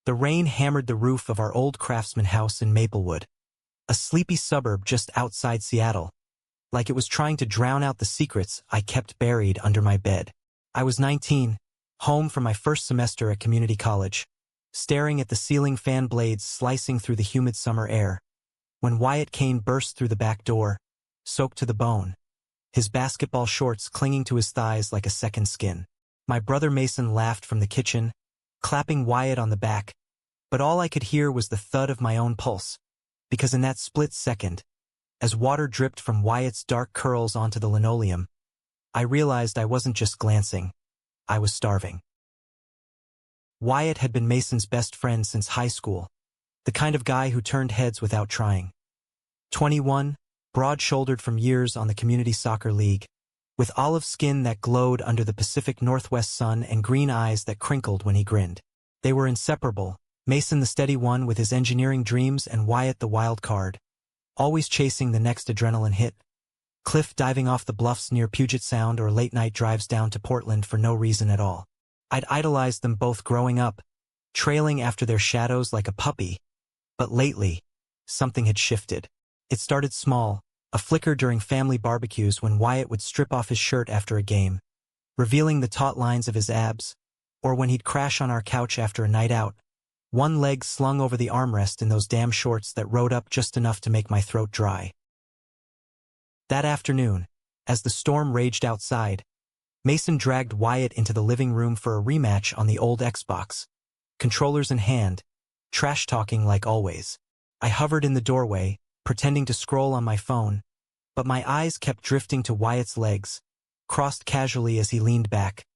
The rain hammered the roof of our old craftsman house in Maplewood, a sleepy suburb just outside Seattle, like it was trying to drown out the secrets I kept buried under my bed. I was 19, home from my first semester at community college, staring at the ceiling fan blades slicing through the humid summer air, when Wyatt Kane burst through the back door, soaked to the bone, his basketball shorts clinging to his thighs like a second skin. My brother Mason laughed from the kitchen, clapping Wyatt on the back, but all I could hear was the thud of my own pulse, because in that split second, as water dripped from Wyatt's dark curls onto the linoleum, I realized I wasn't just glancing, I was starving. Wyatt had been Mason's best friend since high school, the kind of guy who turned heads without trying. 21, broad-shouldered from years on the community soccer league, with olive skin that glowed under the Pacific Northwest sun and green eyes that crinkled when he grinned. They were inseparable, Mason the steady one with his engineering dreams and Wyatt the wild card, always chasing the next adrenaline hit, cliff diving off the bluffs near Puget Sound or late-night drives down to Portland for no reason at all. I'd idolized them both growing up, trailing after their shadows like a puppy, but lately, something had shifted. It started small, a flicker during family barbecues when Wyatt would strip off his shirt after a game, revealing the taut lines of his abs, or when he'd crash on our couch after a night out, one leg slung over the armrest in those damn shorts that rode up just enough to make my throat dry. That afternoon, as the storm raged outside, Mason dragged Wyatt into the living room for a rematch on the old Xbox, controllers in hand, trash-talking like always. I hovered in the doorway, pretending to scroll on my phone, but my eyes kept drifting to Wyatt's legs, crossed casually as he leaned back,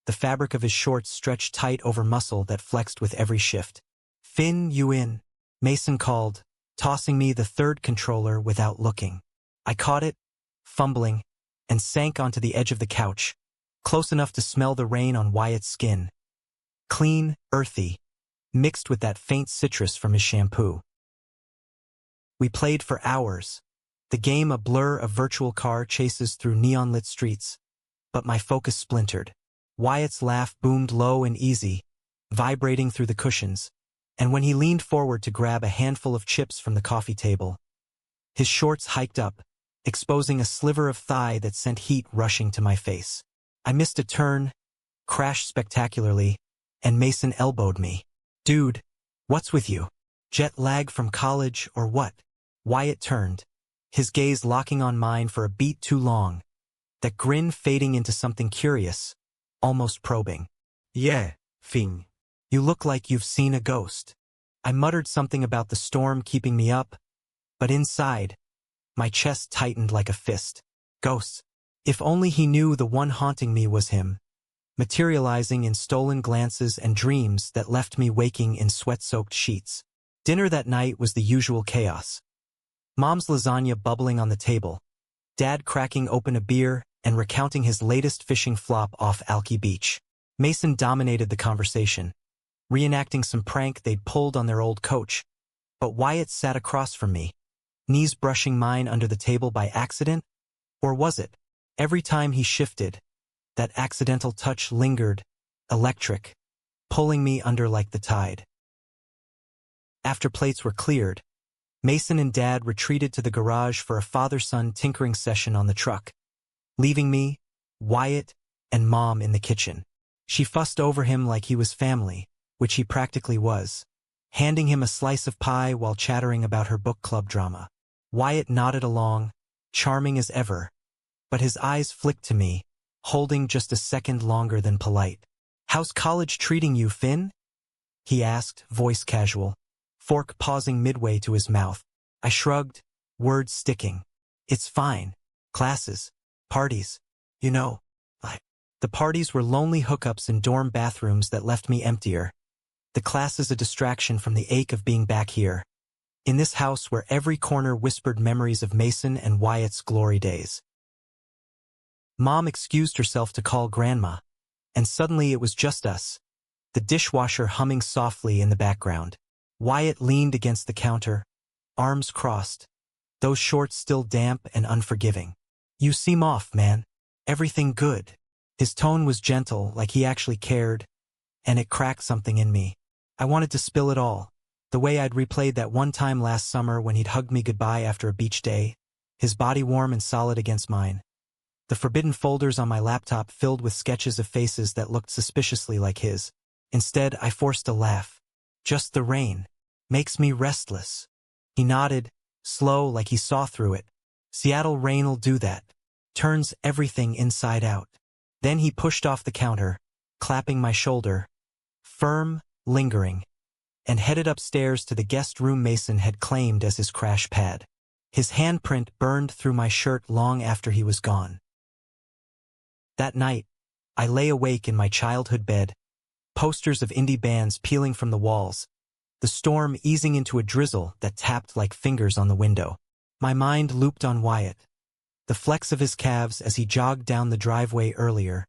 the fabric of his shorts stretched tight over muscle that flexed with every shift. "Finn, you in?" Mason called, tossing me the third controller without looking. I caught it, fumbling, and sank onto the edge of the couch, close enough to smell the rain on Wyatt's skin. Clean, earthy, mixed with that faint citrus from his shampoo. We played for hours, the game a blur of virtual car chases through neon-lit streets, but my focus splintered. Wyatt's laugh boomed low and easy, vibrating through the cushions, and when he leaned forward to grab a handful of chips from the coffee table, his shorts hiked up, exposing a sliver of thigh that sent heat rushing to my face. I missed a turn, crashed spectacularly, and Mason elbowed me. "Dude, what's with you? Jet lag from college or what?" Wyatt turned, his gaze locking on mine for a beat too long, that grin fading into something curious, almost probing. "Yeah, Finn. You look like you've seen a ghost." I muttered something about the storm keeping me up, but inside, my chest tightened like a fist. Ghosts. If only he knew the one haunting me was him, materializing in stolen glances and dreams that left me waking in sweat-soaked sheets. Dinner that night was the usual chaos. Mom's lasagna bubbling on the table, Dad cracking open a beer and recounting his latest fishing flop off Alki Beach. Mason dominated the conversation, reenacting some prank they'd pulled on their old coach, but Wyatt sat across from me, knees brushing mine under the table by accident, or was it? Every time he shifted, that accidental touch lingered, electric, pulling me under like the tide. After plates were cleared, Mason and Dad retreated to the garage for a father-son tinkering session on the truck, leaving me, Wyatt, and Mom in the kitchen. She fussed over him like he was family, which he practically was, handing him a slice of pie while chattering about her book club drama. Wyatt nodded along, charming as ever, but his eyes flicked to me, holding just a second longer than polite. "How's college treating you, Finn?" he asked, voice casual, fork pausing midway to his mouth. I shrugged, words sticking. "It's fine. Classes, parties, you know." The parties were lonely hookups in dorm bathrooms that left me emptier. The classes a distraction from the ache of being back here, in this house where every corner whispered memories of Mason and Wyatt's glory days. Mom excused herself to call Grandma, and suddenly it was just us, the dishwasher humming softly in the background. Wyatt leaned against the counter, arms crossed, those shorts still damp and unforgiving. "You seem off, man. Everything good?" His tone was gentle, like he actually cared, and it cracked something in me. I wanted to spill it all. The way I'd replayed that one time last summer when he'd hugged me goodbye after a beach day, his body warm and solid against mine. The forbidden folders on my laptop filled with sketches of faces that looked suspiciously like his. Instead, I forced a laugh. Just the rain. Makes me restless. He nodded, slow like he saw through it. Seattle rain'll do that. Turns everything inside out. Then he pushed off the counter, clapping my shoulder. Firm, lingering. And headed upstairs to the guest room Mason had claimed as his crash pad. His handprint burned through my shirt long after he was gone. That night, I lay awake in my childhood bed, posters of indie bands peeling from the walls, the storm easing into a drizzle that tapped like fingers on the window. My mind looped on Wyatt. The flex of his calves as he jogged down the driveway earlier,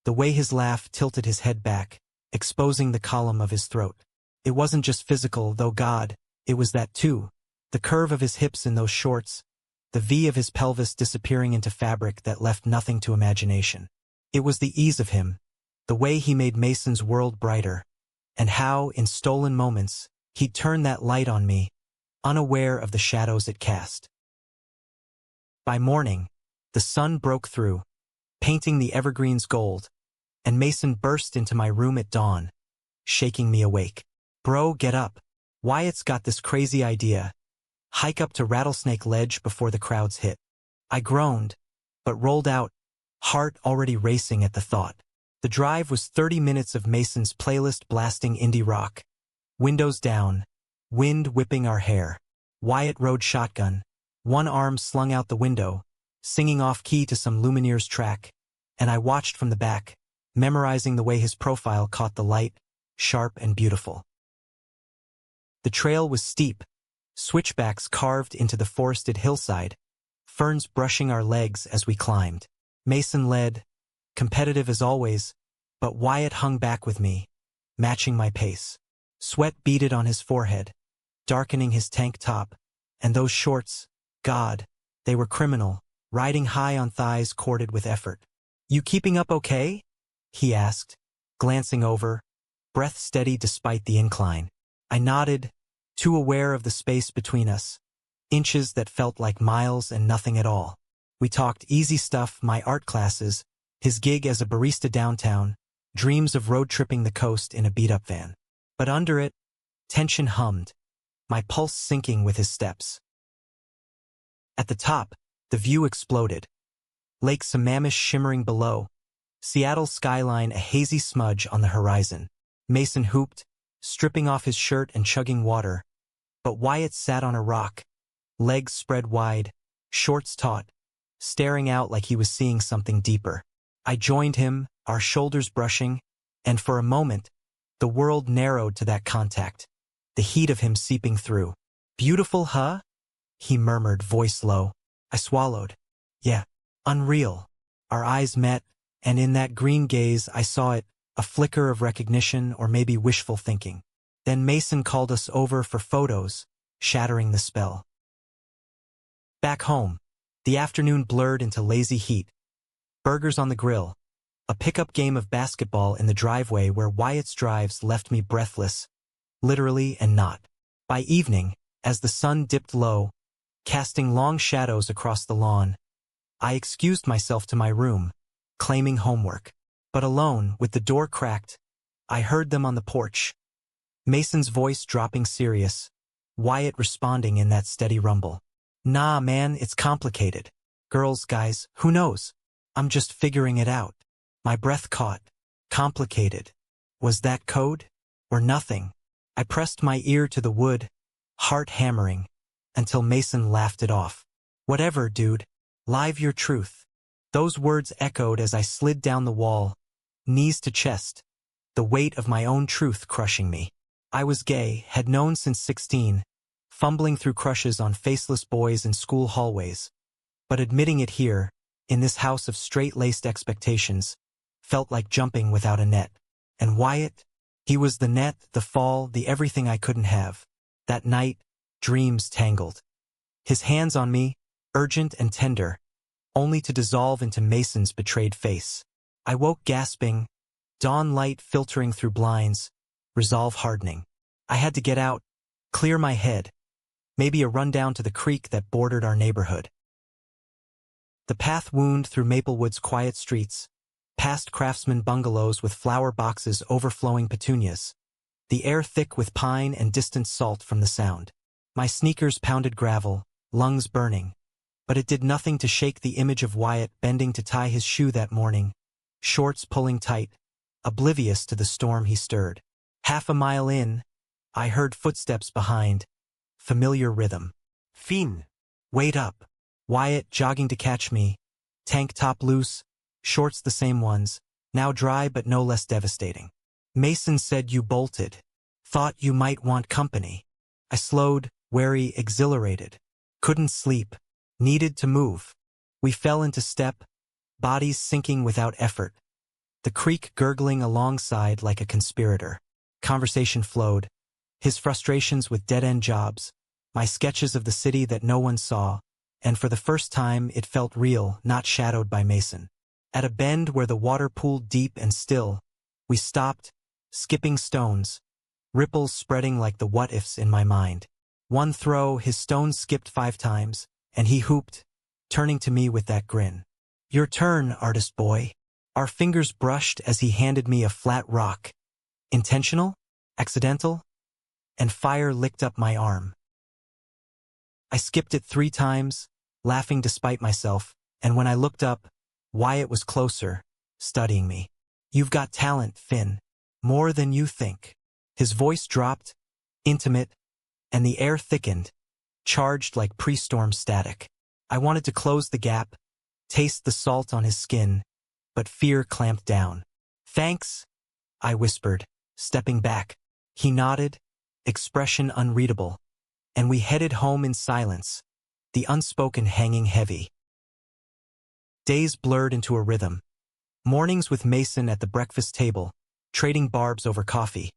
the way his laugh tilted his head back, exposing the column of his throat. It wasn't just physical, though God, it was that too. The curve of his hips in those shorts, the V of his pelvis disappearing into fabric that left nothing to imagination. It was the ease of him, the way he made Mason's world brighter, and how, in stolen moments, he'd turn that light on me, unaware of the shadows it cast. By morning, the sun broke through, painting the evergreens gold, and Mason burst into my room at dawn, shaking me awake. Bro, get up. Wyatt's got this crazy idea. Hike up to Rattlesnake Ledge before the crowds hit. I groaned, but rolled out, heart already racing at the thought. The drive was 30 minutes of Mason's playlist blasting indie rock. Windows down, wind whipping our hair. Wyatt rode shotgun, one arm slung out the window, singing off-key to some Lumineers track, and I watched from the back, memorizing the way his profile caught the light, sharp and beautiful. The trail was steep, switchbacks carved into the forested hillside, ferns brushing our legs as we climbed. Mason led, competitive as always, but Wyatt hung back with me, matching my pace. Sweat beaded on his forehead, darkening his tank top, and those shorts, God, they were criminal, riding high on thighs corded with effort. "You keeping up okay?" he asked, glancing over, breath steady despite the incline. I nodded, too aware of the space between us, inches that felt like miles and nothing at all. We talked easy stuff, my art classes, his gig as a barista downtown, dreams of road-tripping the coast in a beat-up van. But under it, tension hummed, my pulse sinking with his steps. At the top, the view exploded. Lake Sammamish shimmering below, Seattle's skyline a hazy smudge on the horizon. Mason hooped, stripping off his shirt and chugging water, but Wyatt sat on a rock, legs spread wide, shorts taut, staring out like he was seeing something deeper. I joined him, our shoulders brushing, and for a moment, the world narrowed to that contact, the heat of him seeping through. "Beautiful, huh?" he murmured, voice low. I swallowed. Yeah, unreal. Our eyes met, and in that green gaze I saw it, a flicker of recognition or maybe wishful thinking. Then Mason called us over for photos, shattering the spell. Back home, the afternoon blurred into lazy heat. Burgers on the grill, a pickup game of basketball in the driveway where Wyatt's drives left me breathless, literally and not. By evening, as the sun dipped low, casting long shadows across the lawn, I excused myself to my room, claiming homework. But alone, with the door cracked, I heard them on the porch. Mason's voice dropping serious, Wyatt responding in that steady rumble. "Nah, man, it's complicated. Girls, guys, who knows? I'm just figuring it out." My breath caught. Complicated. Was that code? Or nothing? I pressed my ear to the wood, heart hammering, until Mason laughed it off. "Whatever, dude. Live your truth." Those words echoed as I slid down the wall, knees to chest, the weight of my own truth crushing me. I was gay, had known since 16, fumbling through crushes on faceless boys in school hallways. But admitting it here, in this house of straight-laced expectations, felt like jumping without a net. And Wyatt? He was the net, the fall, the everything I couldn't have. That night, dreams tangled. His hands on me, urgent and tender, only to dissolve into Mason's betrayed face. I woke gasping, dawn light filtering through blinds, resolve hardening. I had to get out, clear my head, maybe a run down to the creek that bordered our neighborhood. The path wound through Maplewood's quiet streets, past craftsman bungalows with flower boxes overflowing petunias, the air thick with pine and distant salt from the sound. My sneakers pounded gravel, lungs burning, but it did nothing to shake the image of Wyatt bending to tie his shoe that morning, shorts pulling tight, oblivious to the storm he stirred. Half a mile in, I heard footsteps behind, familiar rhythm. Finn, wait up. Wyatt jogging to catch me, tank top loose, shorts the same ones, now dry but no less devastating. Mason said you bolted. Thought you might want company. I slowed, wary, exhilarated. Couldn't sleep. Needed to move. We fell into step, bodies sinking without effort. The creek gurgling alongside like a conspirator. Conversation flowed. His frustrations with dead-end jobs, my sketches of the city that no one saw, and for the first time it felt real, not shadowed by Mason. At a bend where the water pooled deep and still, we stopped, skipping stones, ripples spreading like the what-ifs in my mind. One throw, his stones skipped 5 times, and he hooped, turning to me with that grin. Your turn, artist boy. Our fingers brushed as he handed me a flat rock. Intentional? Accidental? And fire licked up my arm. I skipped it 3 times, laughing despite myself, and when I looked up, Wyatt was closer, studying me. You've got talent, Finn. More than you think. His voice dropped, intimate, and the air thickened, charged like pre-storm static. I wanted to close the gap, taste the salt on his skin, but fear clamped down. Thanks, I whispered, stepping back. He nodded, expression unreadable, and we headed home in silence, the unspoken hanging heavy. Days blurred into a rhythm. Mornings with Mason at the breakfast table, trading barbs over coffee.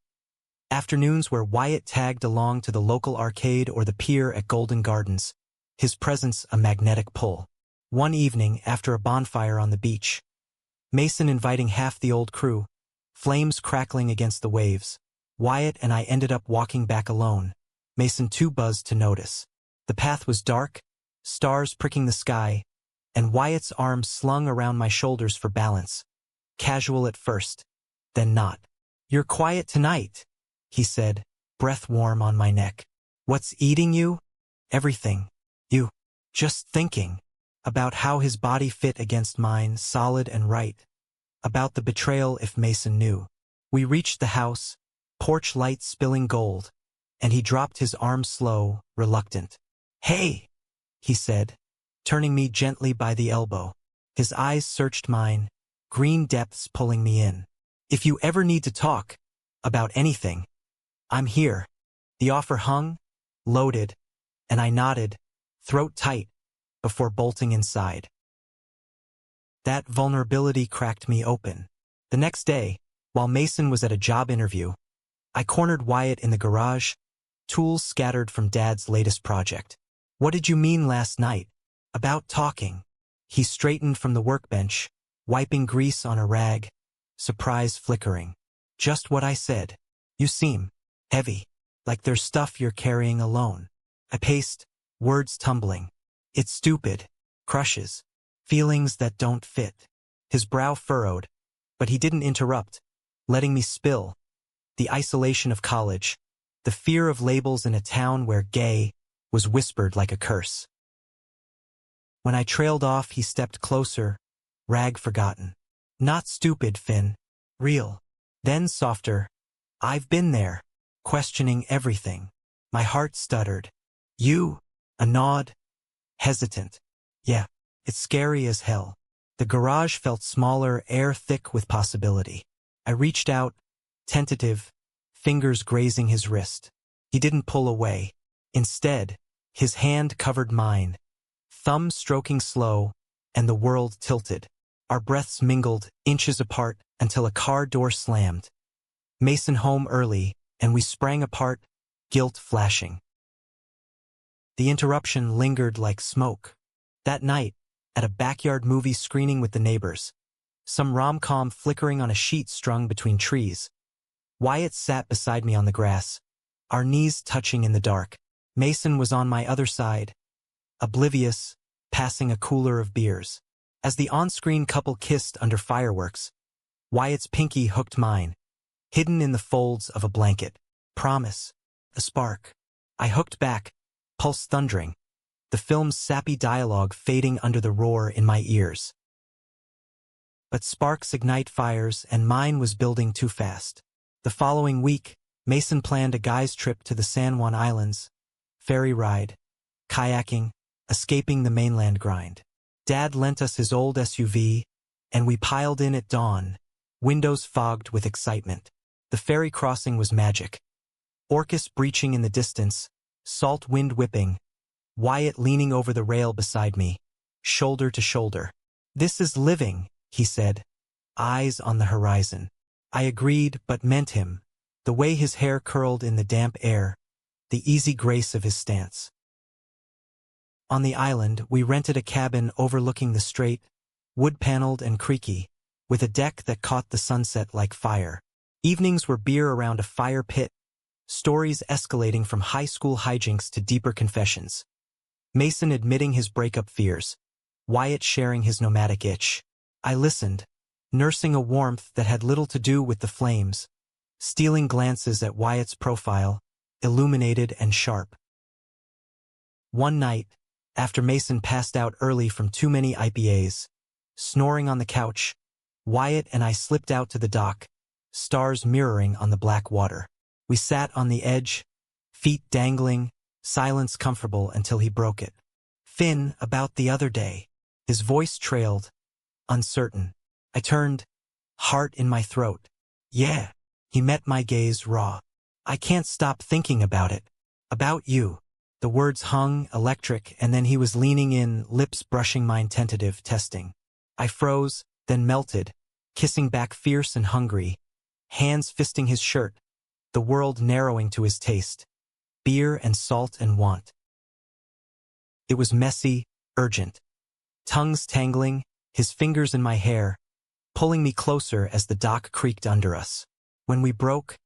Afternoons where Wyatt tagged along to the local arcade or the pier at Golden Gardens, his presence a magnetic pull. One evening, after a bonfire on the beach, Mason inviting half the old crew, flames crackling against the waves, Wyatt and I ended up walking back alone, Mason too buzzed to notice. The path was dark, stars pricking the sky, and Wyatt's arms slung around my shoulders for balance. Casual at first, then not. You're quiet tonight, he said, breath warm on my neck. What's eating you? Everything. You. Just thinking. About how his body fit against mine, solid and right. About the betrayal if Mason knew. We reached the house, porch lights spilling gold, and he dropped his arm slow, reluctant. Hey, he said, turning me gently by the elbow. His eyes searched mine, green depths pulling me in. If you ever need to talk about anything, I'm here. The offer hung, loaded, and I nodded, throat tight, before bolting inside. That vulnerability cracked me open. The next day, while Mason was at a job interview, I cornered Wyatt in the garage, tools scattered from Dad's latest project. What did you mean last night? About talking. He straightened from the workbench, wiping grease on a rag, surprise flickering. Just what I said. You seem heavy, like there's stuff you're carrying alone. I paced, words tumbling. It's stupid. Crushes. Feelings that don't fit. His brow furrowed, but he didn't interrupt, letting me spill. The isolation of college, the fear of labels in a town where gay was whispered like a curse. When I trailed off, he stepped closer, rag forgotten. Not stupid, Finn. Real. Then softer. I've been there, questioning everything. My heart stuttered. You? A nod? Hesitant. Yeah, it's scary as hell. The garage felt smaller, air thick with possibility. I reached out, tentative, fingers grazing his wrist. He didn't pull away. Instead, his hand covered mine, thumb stroking slow, and the world tilted. Our breaths mingled, inches apart, until a car door slammed. Mason home early, and we sprang apart, guilt flashing. The interruption lingered like smoke. That night, at a backyard movie screening with the neighbors, some rom-com flickering on a sheet strung between trees, Wyatt sat beside me on the grass, our knees touching in the dark. Mason was on my other side, oblivious, passing a cooler of beers. As the on-screen couple kissed under fireworks, Wyatt's pinky hooked mine, hidden in the folds of a blanket. Promise. A spark. I hooked back, pulse thundering, the film's sappy dialogue fading under the roar in my ears. But sparks ignite fires, and mine was building too fast. The following week, Mason planned a guy's trip to the San Juan Islands, ferry ride, kayaking, escaping the mainland grind. Dad lent us his old SUV, and we piled in at dawn, windows fogged with excitement. The ferry crossing was magic. Orcas breaching in the distance, salt wind whipping, Wyatt leaning over the rail beside me, shoulder to shoulder. "This is living," he said, eyes on the horizon. I agreed, but meant him, the way his hair curled in the damp air, the easy grace of his stance. On the island, we rented a cabin overlooking the strait, wood-paneled and creaky, with a deck that caught the sunset like fire. Evenings were beer around a fire pit, stories escalating from high school hijinks to deeper confessions. Mason admitting his breakup fears, Wyatt sharing his nomadic itch. I listened, nursing a warmth that had little to do with the flames, stealing glances at Wyatt's profile, illuminated and sharp. One night, after Mason passed out early from too many IPAs, snoring on the couch, Wyatt and I slipped out to the dock, stars mirroring on the black water. We sat on the edge, feet dangling, silence comfortable until he broke it. "Finn, about the other day." His voice trailed, uncertain. I turned, heart in my throat. "Yeah." He met my gaze raw. "I can't stop thinking about it. About you." The words hung, electric, and then he was leaning in, lips brushing mine, tentative, testing. I froze, then melted, kissing back fierce and hungry, hands fisting his shirt, the world narrowing to his taste, beer and salt and want. It was messy, urgent. Tongues tangling, his fingers in my hair, pulling me closer as the dock creaked under us. When we broke,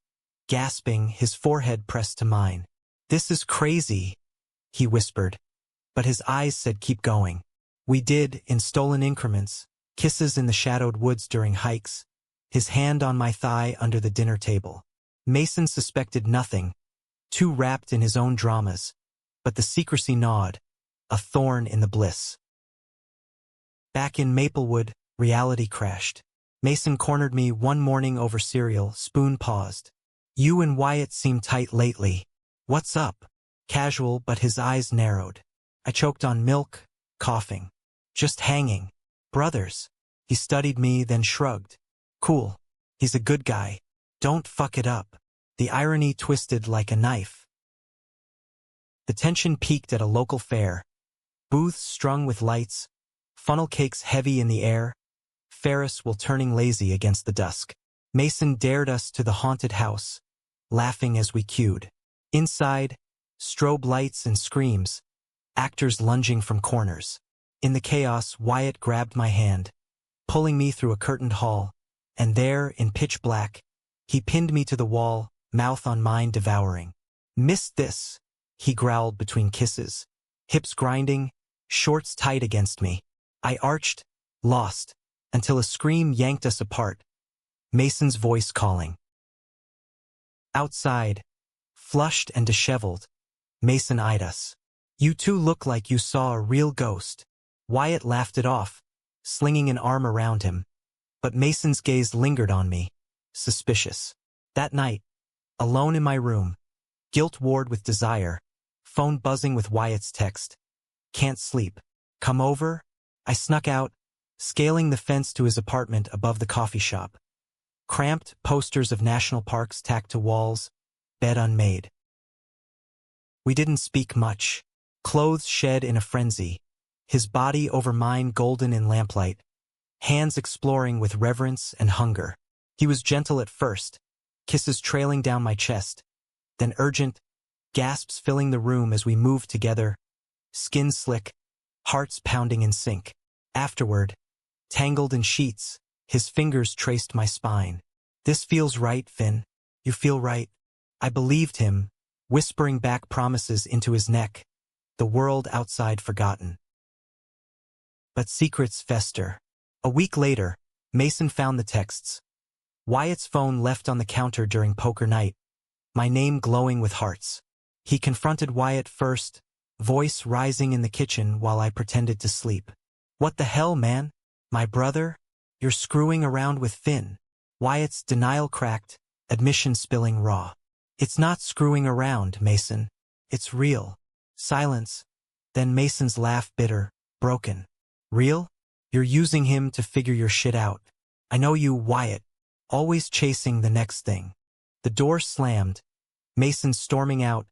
gasping, his forehead pressed to mine. "This is crazy," he whispered, but his eyes said keep going. We did, in stolen increments, kisses in the shadowed woods during hikes, his hand on my thigh under the dinner table. Mason suspected nothing, too wrapped in his own dramas, but the secrecy gnawed, a thorn in the bliss. Back in Maplewood, reality crashed. Mason cornered me one morning over cereal, spoon paused. "You and Wyatt seem tight lately. What's up?" Casual, but his eyes narrowed. I choked on milk, coughing. "Just hanging. Brothers." He studied me, then shrugged. "Cool. He's a good guy. Don't fuck it up." The irony twisted like a knife. The tension peaked at a local fair. Booths strung with lights, funnel cakes heavy in the air, Ferris wheel turning lazy against the dusk. Mason dared us to the haunted house, laughing as we queued. Inside, strobe lights and screams, actors lunging from corners. In the chaos, Wyatt grabbed my hand, pulling me through a curtained hall, and there, in pitch black, he pinned me to the wall, mouth on mine devouring. "Missed this," he growled between kisses, hips grinding, shorts tight against me. I arched, lost, until a scream yanked us apart, Mason's voice calling. Outside, flushed and disheveled, Mason eyed us. "You two look like you saw a real ghost." Wyatt laughed it off, slinging an arm around him, but Mason's gaze lingered on me, suspicious. That night, alone in my room, guilt warred with desire, phone buzzing with Wyatt's text. "Can't sleep. Come over?" I snuck out, scaling the fence to his apartment above the coffee shop. Cramped, posters of national parks tacked to walls, bed unmade. We didn't speak much, clothes shed in a frenzy, his body over mine golden in lamplight, hands exploring with reverence and hunger. He was gentle at first, kisses trailing down my chest, then urgent, gasps filling the room as we moved together, skin slick, hearts pounding in sync. Afterward, tangled in sheets, his fingers traced my spine. "This feels right, Finn. You feel right." I believed him, whispering back promises into his neck, the world outside forgotten. But secrets fester. A week later, Mason found the texts. Wyatt's phone left on the counter during poker night, my name glowing with hearts. He confronted Wyatt first, voice rising in the kitchen while I pretended to sleep. What the hell, man? My brother? You're screwing around with Finn. Wyatt's denial cracked, admission spilling raw. It's not screwing around, Mason. It's real. Silence. Then Mason's laugh, bitter, broken. Real? You're using him to figure your shit out. I know you, Wyatt. Always chasing the next thing. The door slammed. Mason storming out,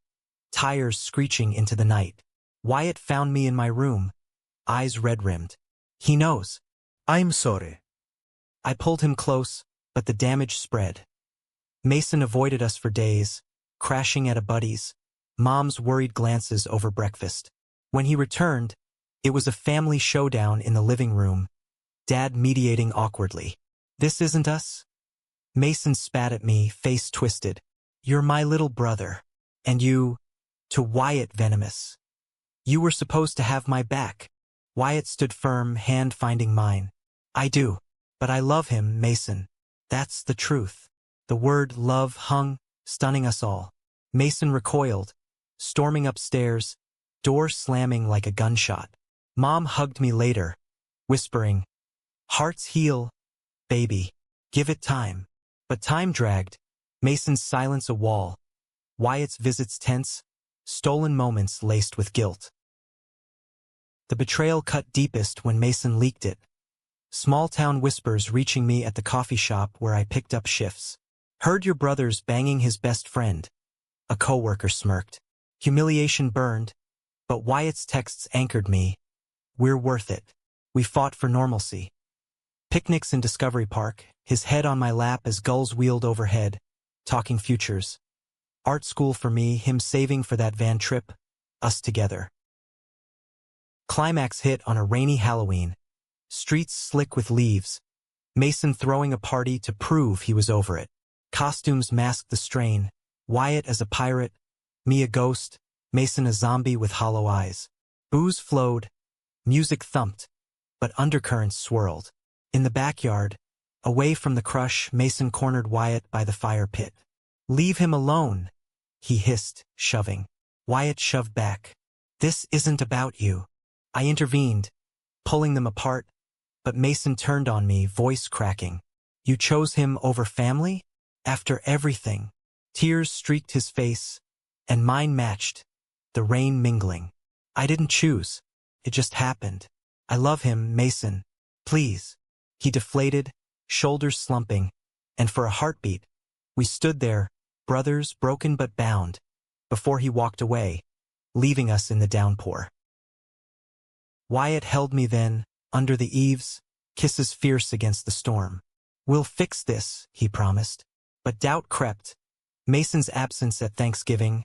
tires screeching into the night. Wyatt found me in my room, eyes red-rimmed. He knows. I'm sorry. I pulled him close, but the damage spread. Mason avoided us for days, crashing at a buddy's, Mom's worried glances over breakfast. When he returned, it was a family showdown in the living room, Dad mediating awkwardly. This isn't us? Mason spat at me, face twisted. You're my little brother. And you, to Wyatt venomous. You were supposed to have my back. Wyatt stood firm, hand finding mine. I do. But I love him, Mason. That's the truth. The word love hung, stunning us all. Mason recoiled, storming upstairs, door slamming like a gunshot. Mom hugged me later, whispering, hearts heal, baby. Give it time. But time dragged. Mason's silence a wall. Wyatt's visits tense, stolen moments laced with guilt. The betrayal cut deepest when Mason leaked it. Small-town whispers reaching me at the coffee shop where I picked up shifts. Heard your brother's banging his best friend. A coworker smirked. Humiliation burned, but Wyatt's texts anchored me. We're worth it. We fought for normalcy. Picnics in Discovery Park, his head on my lap as gulls wheeled overhead, talking futures. Art school for me, him saving for that van trip, us together. Climax hit on a rainy Halloween. Streets slick with leaves. Mason throwing a party to prove he was over it. Costumes masked the strain. Wyatt as a pirate, me a ghost, Mason a zombie with hollow eyes. Booze flowed, music thumped, but undercurrents swirled. In the backyard, away from the crush, Mason cornered Wyatt by the fire pit. Leave him alone, he hissed, shoving. Wyatt shoved back. This isn't about you. I intervened, pulling them apart, but Mason turned on me, voice cracking. You chose him over family? After everything. Tears streaked his face, and mine matched, the rain mingling. I didn't choose. It just happened. I love him, Mason. Please. He deflated, shoulders slumping, and for a heartbeat, we stood there, brothers broken but bound, before he walked away, leaving us in the downpour. Wyatt held me then, under the eaves, kisses fierce against the storm. We'll fix this, he promised. But doubt crept. Mason's absence at Thanksgiving,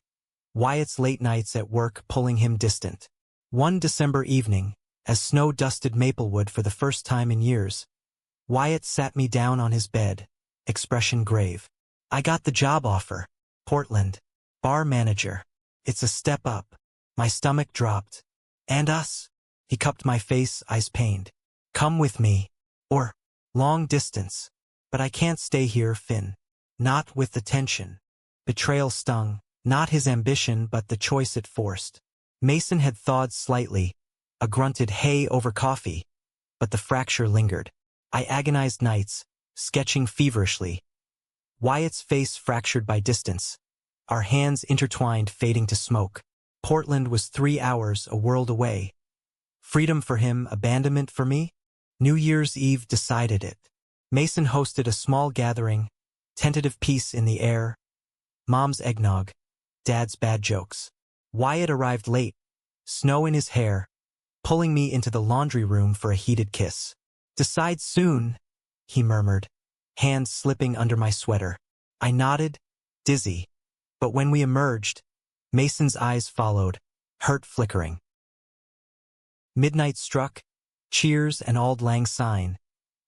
Wyatt's late nights at work pulling him distant. One December evening, as snow dusted Maplewood for the first time in years, Wyatt sat me down on his bed, expression grave. I got the job offer. Portland. Bar manager. It's a step up. My stomach dropped. And us? He cupped my face, eyes pained. Come with me. Or, long distance. But I can't stay here, Finn. Not with the tension. Betrayal stung, not his ambition but the choice it forced. Mason had thawed slightly, a grunted hey over coffee, but the fracture lingered. I agonized nights, sketching feverishly. Wyatt's face fractured by distance, our hands intertwined fading to smoke. Portland was 3 hours a world away. Freedom for him, abandonment for me? New Year's Eve decided it. Mason hosted a small gathering, tentative peace in the air, Mom's eggnog, Dad's bad jokes. Wyatt arrived late, snow in his hair, pulling me into the laundry room for a heated kiss. Decide soon, he murmured, hands slipping under my sweater. I nodded, dizzy. But when we emerged, Mason's eyes followed, hurt flickering. Midnight struck, cheers and auld lang syne,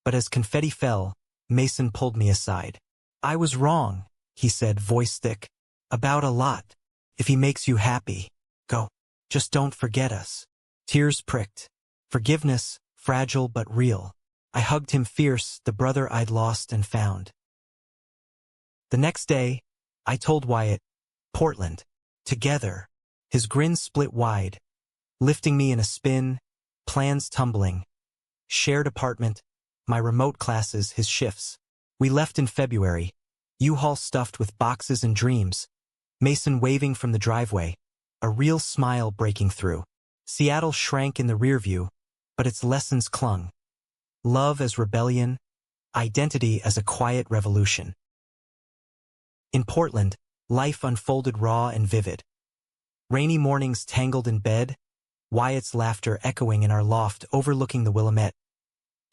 but as confetti fell, Mason pulled me aside. I was wrong, he said, voice thick. About a lot. If he makes you happy, go. Just don't forget us. Tears pricked. Forgiveness, fragile but real. I hugged him fierce, the brother I'd lost and found. The next day, I told Wyatt, Portland. Together. His grin split wide, lifting me in a spin, plans tumbling. Shared apartment, my remote classes, his shifts. We left in February, U-Haul stuffed with boxes and dreams, Mason waving from the driveway, a real smile breaking through. Seattle shrank in the rear view, but its lessons clung. Love as rebellion, identity as a quiet revolution. In Portland, life unfolded raw and vivid. Rainy mornings tangled in bed, Wyatt's laughter echoing in our loft overlooking the Willamette.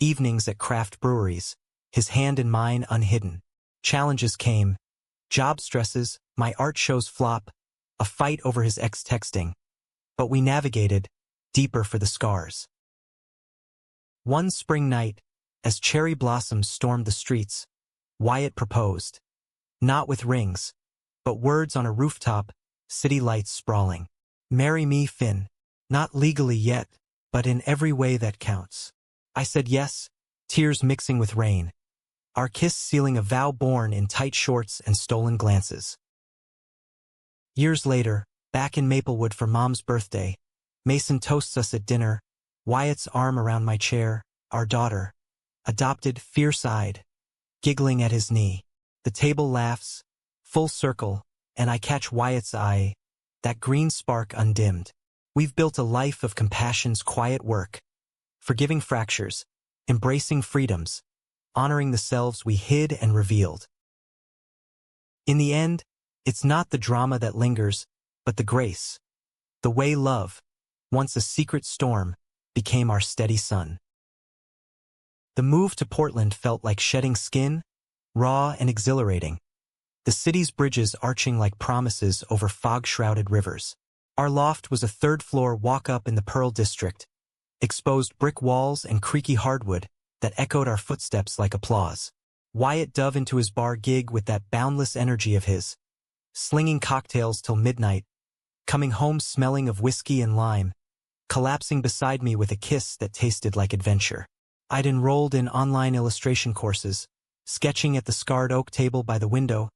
Evenings at craft breweries, his hand in mine unhidden. Challenges came. Job stresses, my art shows flop, a fight over his ex texting. But we navigated, deeper for the scars. One spring night, as cherry blossoms stormed the streets, Wyatt proposed. Not with rings, but words on a rooftop, city lights sprawling. Marry me, Finn. Not legally yet, but in every way that counts. I said yes, tears mixing with rain. Our kiss sealing a vow born in tight shorts and stolen glances. Years later, back in Maplewood for Mom's birthday, Mason toasts us at dinner, Wyatt's arm around my chair, our daughter, adopted, fierce-eyed, giggling at his knee. The table laughs, full circle, and I catch Wyatt's eye, that green spark undimmed. We've built a life of compassion's quiet work, forgiving fractures, embracing freedoms, honoring the selves we hid and revealed. In the end, it's not the drama that lingers, but the grace. The way love, once a secret storm, became our steady sun. The move to Portland felt like shedding skin, raw and exhilarating. The city's bridges arching like promises over fog-shrouded rivers. Our loft was a third-floor walk-up in the Pearl District, exposed brick walls and creaky hardwood that echoed our footsteps like applause. Wyatt dove into his bar gig with that boundless energy of his, slinging cocktails till midnight, coming home smelling of whiskey and lime, collapsing beside me with a kiss that tasted like adventure. I'd enrolled in online illustration courses, sketching at the scarred oak table by the window,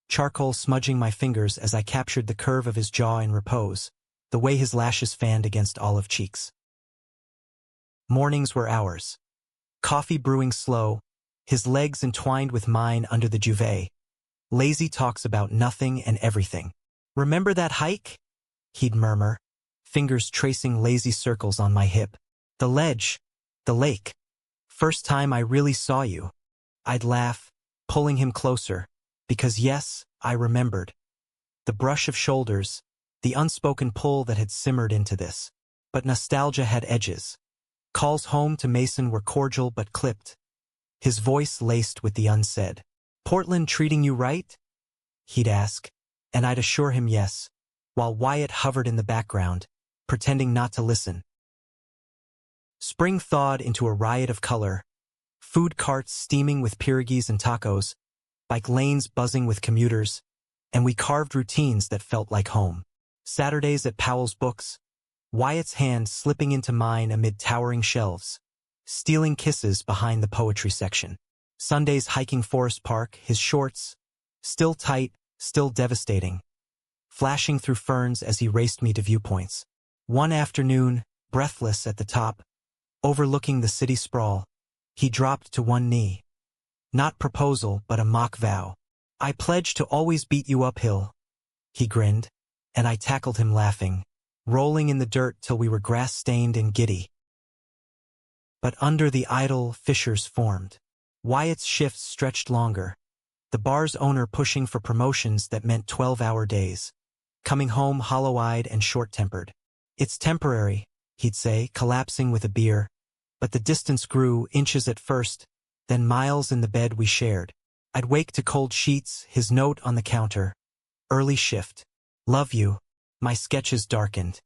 charcoal smudging my fingers as I captured the curve of his jaw in repose, the way his lashes fanned against olive cheeks. Mornings were ours. Coffee brewing slow, his legs entwined with mine under the duvet. Lazy talks about nothing and everything. Remember that hike? He'd murmur, fingers tracing lazy circles on my hip. The ledge, the lake. First time I really saw you. I'd laugh, pulling him closer, because yes, I remembered. The brush of shoulders, the unspoken pull that had simmered into this. But nostalgia had edges. Calls home to Mason were cordial but clipped, his voice laced with the unsaid. Portland treating you right? He'd ask, and I'd assure him yes, while Wyatt hovered in the background, pretending not to listen. Spring thawed into a riot of color, food carts steaming with pierogies and tacos, bike lanes buzzing with commuters, and we carved routines that felt like home. Saturdays at Powell's Books, Wyatt's hand slipping into mine amid towering shelves, stealing kisses behind the poetry section. Sundays hiking Forest Park, his shorts, still tight, still devastating, flashing through ferns as he raced me to viewpoints. One afternoon, breathless at the top, overlooking the city sprawl, he dropped to one knee. Not proposal, but a mock vow. I pledge to always beat you uphill. He grinned, and I tackled him laughing, rolling in the dirt till we were grass-stained and giddy. But under the idle, fissures formed. Wyatt's shifts stretched longer, the bar's owner pushing for promotions that meant 12-hour days, coming home hollow-eyed and short-tempered. It's temporary, he'd say, collapsing with a beer, but the distance grew, inches at first, then miles in the bed we shared. I'd wake to cold sheets, his note on the counter. Early shift. Love you. My sketches darkened.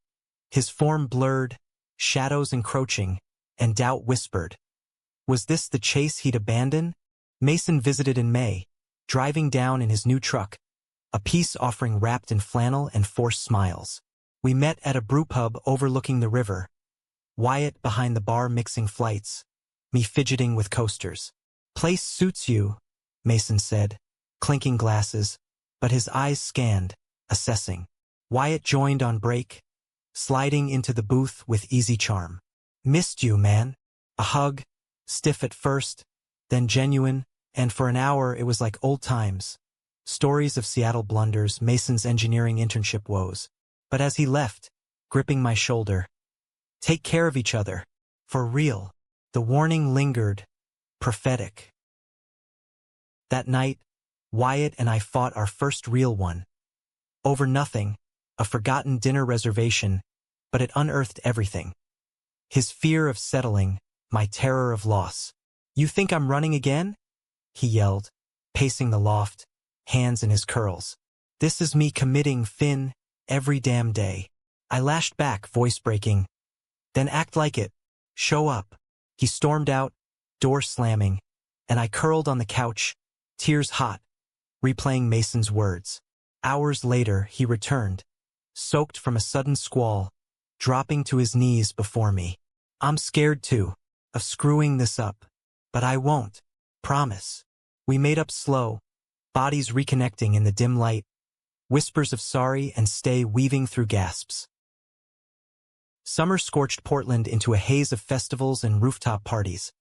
His form blurred, shadows encroaching, and doubt whispered. Was this the chase he'd abandon? Mason visited in May, driving down in his new truck, a peace offering wrapped in flannel and forced smiles. We met at a brewpub overlooking the river, Wyatt behind the bar mixing flights, me fidgeting with coasters. Place suits you, Mason said, clinking glasses, but his eyes scanned, assessing. Wyatt joined on break, sliding into the booth with easy charm. Missed you, man. A hug, stiff at first, then genuine, and for an hour it was like old times. Stories of Seattle blunders, Mason's engineering internship woes. But as he left, gripping my shoulder, take care of each other. For real. The warning lingered, prophetic. That night, Wyatt and I fought our first real one. Over nothing, a forgotten dinner reservation, but it unearthed everything. His fear of settling, my terror of loss. You think I'm running again? He yelled, pacing the loft, hands in his curls. This is me committing, Finn, every damn day. I lashed back, voice breaking. Then act like it. Show up. He stormed out, door slamming, and I curled on the couch, tears hot, replaying Mason's words. Hours later, he returned, soaked from a sudden squall, dropping to his knees before me. I'm scared too, of screwing this up, but I won't. Promise. We made up slow, bodies reconnecting in the dim light, whispers of sorry and stay weaving through gasps. Summer scorched Portland into a haze of festivals and rooftop parties.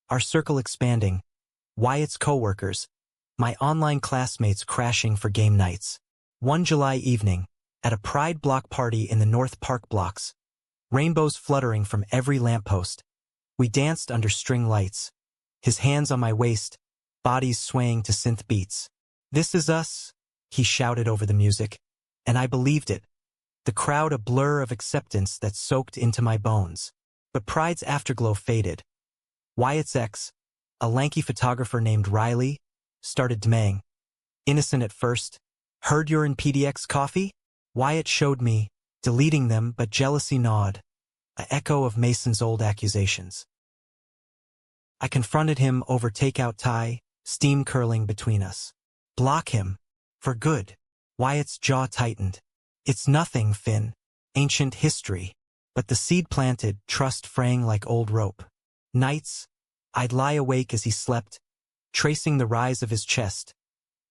Our circle expanding, Wyatt's coworkers, my online classmates crashing for game nights. One July evening, at a Pride block party in the North Park blocks, rainbows fluttering from every lamppost, we danced under string lights, his hands on my waist, bodies swaying to synth beats. This is us, he shouted over the music, and I believed it. The crowd a blur of acceptance that soaked into my bones. But Pride's afterglow faded. Wyatt's ex, a lanky photographer named Riley, started demanding. Innocent at first. Heard you're in PDX coffee? Wyatt showed me, deleting them but jealousy gnawed, a echo of Mason's old accusations. I confronted him over takeout Thai, steam curling between us. Block him. For good. Wyatt's jaw tightened. It's nothing, Finn. Ancient history. But the seed planted, trust fraying like old rope. Nights, I'd lie awake as he slept, tracing the rise of his chest,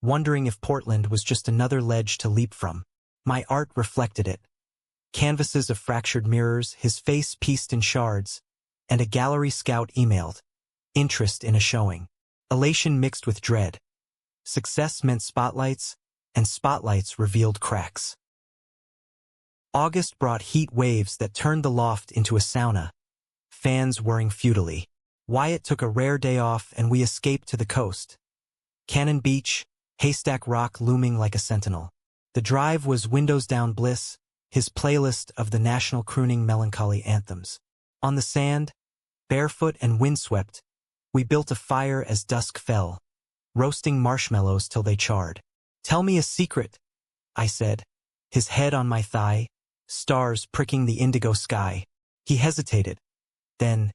wondering if Portland was just another ledge to leap from. My art reflected it. Canvases of fractured mirrors, his face pieced in shards, and a gallery scout emailed. Interest in a showing. Elation mixed with dread. Success meant spotlights, and spotlights revealed cracks. August brought heat waves that turned the loft into a sauna, fans whirring futilely. Wyatt took a rare day off and we escaped to the coast. Cannon Beach, Haystack Rock looming like a sentinel. The drive was windows down bliss, his playlist of the national crooning melancholy anthems. On the sand, barefoot and windswept, we built a fire as dusk fell, roasting marshmallows till they charred. Tell me a secret, I said, his head on my thigh, stars pricking the indigo sky. He hesitated. Then,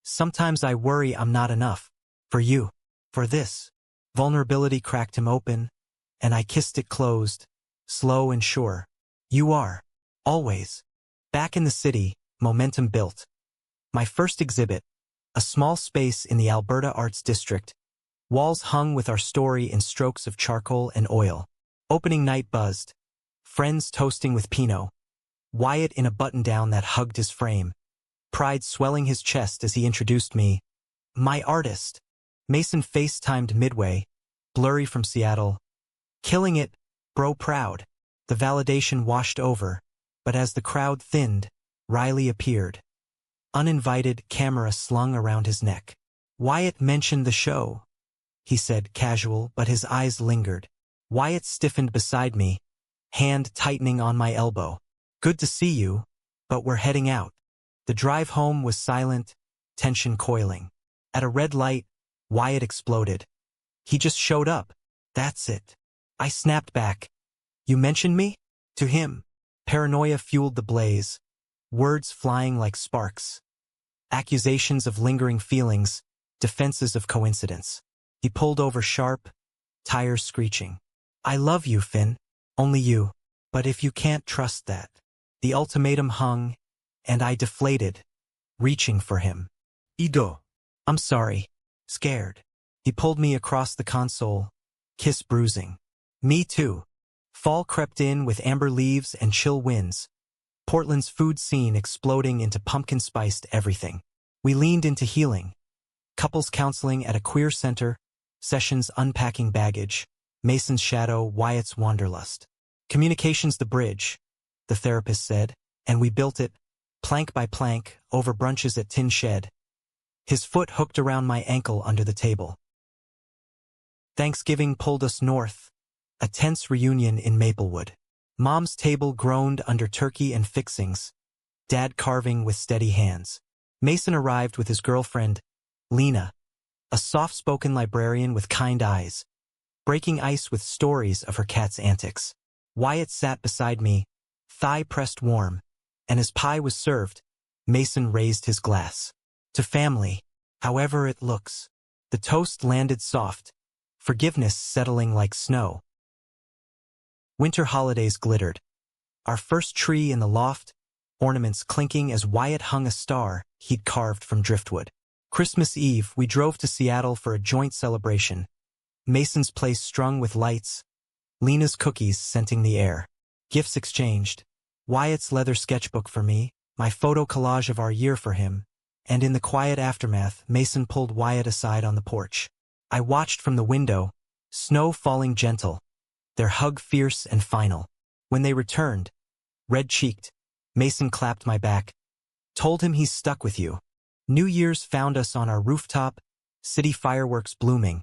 sometimes I worry I'm not enough. For you. For this. Vulnerability cracked him open, and I kissed it closed, slow and sure. You are. Always. Back in the city, momentum built. My first exhibit, a small space in the Alberta Arts District, walls hung with our story in strokes of charcoal and oil. Opening night buzzed. Friends toasting with Pinot. Wyatt in a button-down that hugged his frame. Pride swelling his chest as he introduced me. My artist. Mason FaceTimed midway, blurry from Seattle. Killing it, bro proud. The validation washed over, but as the crowd thinned, Riley appeared. Uninvited, camera slung around his neck. Wyatt mentioned the show, he said, casual, but his eyes lingered. Wyatt stiffened beside me, hand tightening on my elbow. Good to see you, but we're heading out. The drive home was silent, tension coiling. At a red light, Wyatt exploded. He just showed up. That's it. I snapped back. You mentioned me? To him. Paranoia fueled the blaze, words flying like sparks. Accusations of lingering feelings, defenses of coincidence. He pulled over sharp, tires screeching. I love you, Finn. Only you. But if you can't trust that. The ultimatum hung, and I deflated, reaching for him. Ido. I'm sorry. Scared. He pulled me across the console, kiss bruising. Me too. Fall crept in with amber leaves and chill winds. Portland's food scene exploding into pumpkin-spiced everything. We leaned into healing. Couples counseling at a queer center, sessions unpacking baggage, Mason's shadow, Wyatt's wanderlust. Communication's the bridge, the therapist said, and we built it, plank by plank, over brunches at Tin Shed. His foot hooked around my ankle under the table. Thanksgiving pulled us north, a tense reunion in Maplewood. Mom's table groaned under turkey and fixings, Dad carving with steady hands. Mason arrived with his girlfriend, Lena, a soft-spoken librarian with kind eyes, breaking ice with stories of her cat's antics. Wyatt sat beside me, thigh pressed warm, and as pie was served, Mason raised his glass. To family, however it looks. The toast landed soft, forgiveness settling like snow. Winter holidays glittered. Our first tree in the loft, ornaments clinking as Wyatt hung a star he'd carved from driftwood. Christmas Eve, we drove to Seattle for a joint celebration. Mason's place strung with lights, Lena's cookies scenting the air. Gifts exchanged. Wyatt's leather sketchbook for me, my photo collage of our year for him, and in the quiet aftermath, Mason pulled Wyatt aside on the porch. I watched from the window, snow falling gentle, their hug fierce and final. When they returned, red-cheeked, Mason clapped my back, told him he's stuck with you. New Year's found us on our rooftop, city fireworks blooming,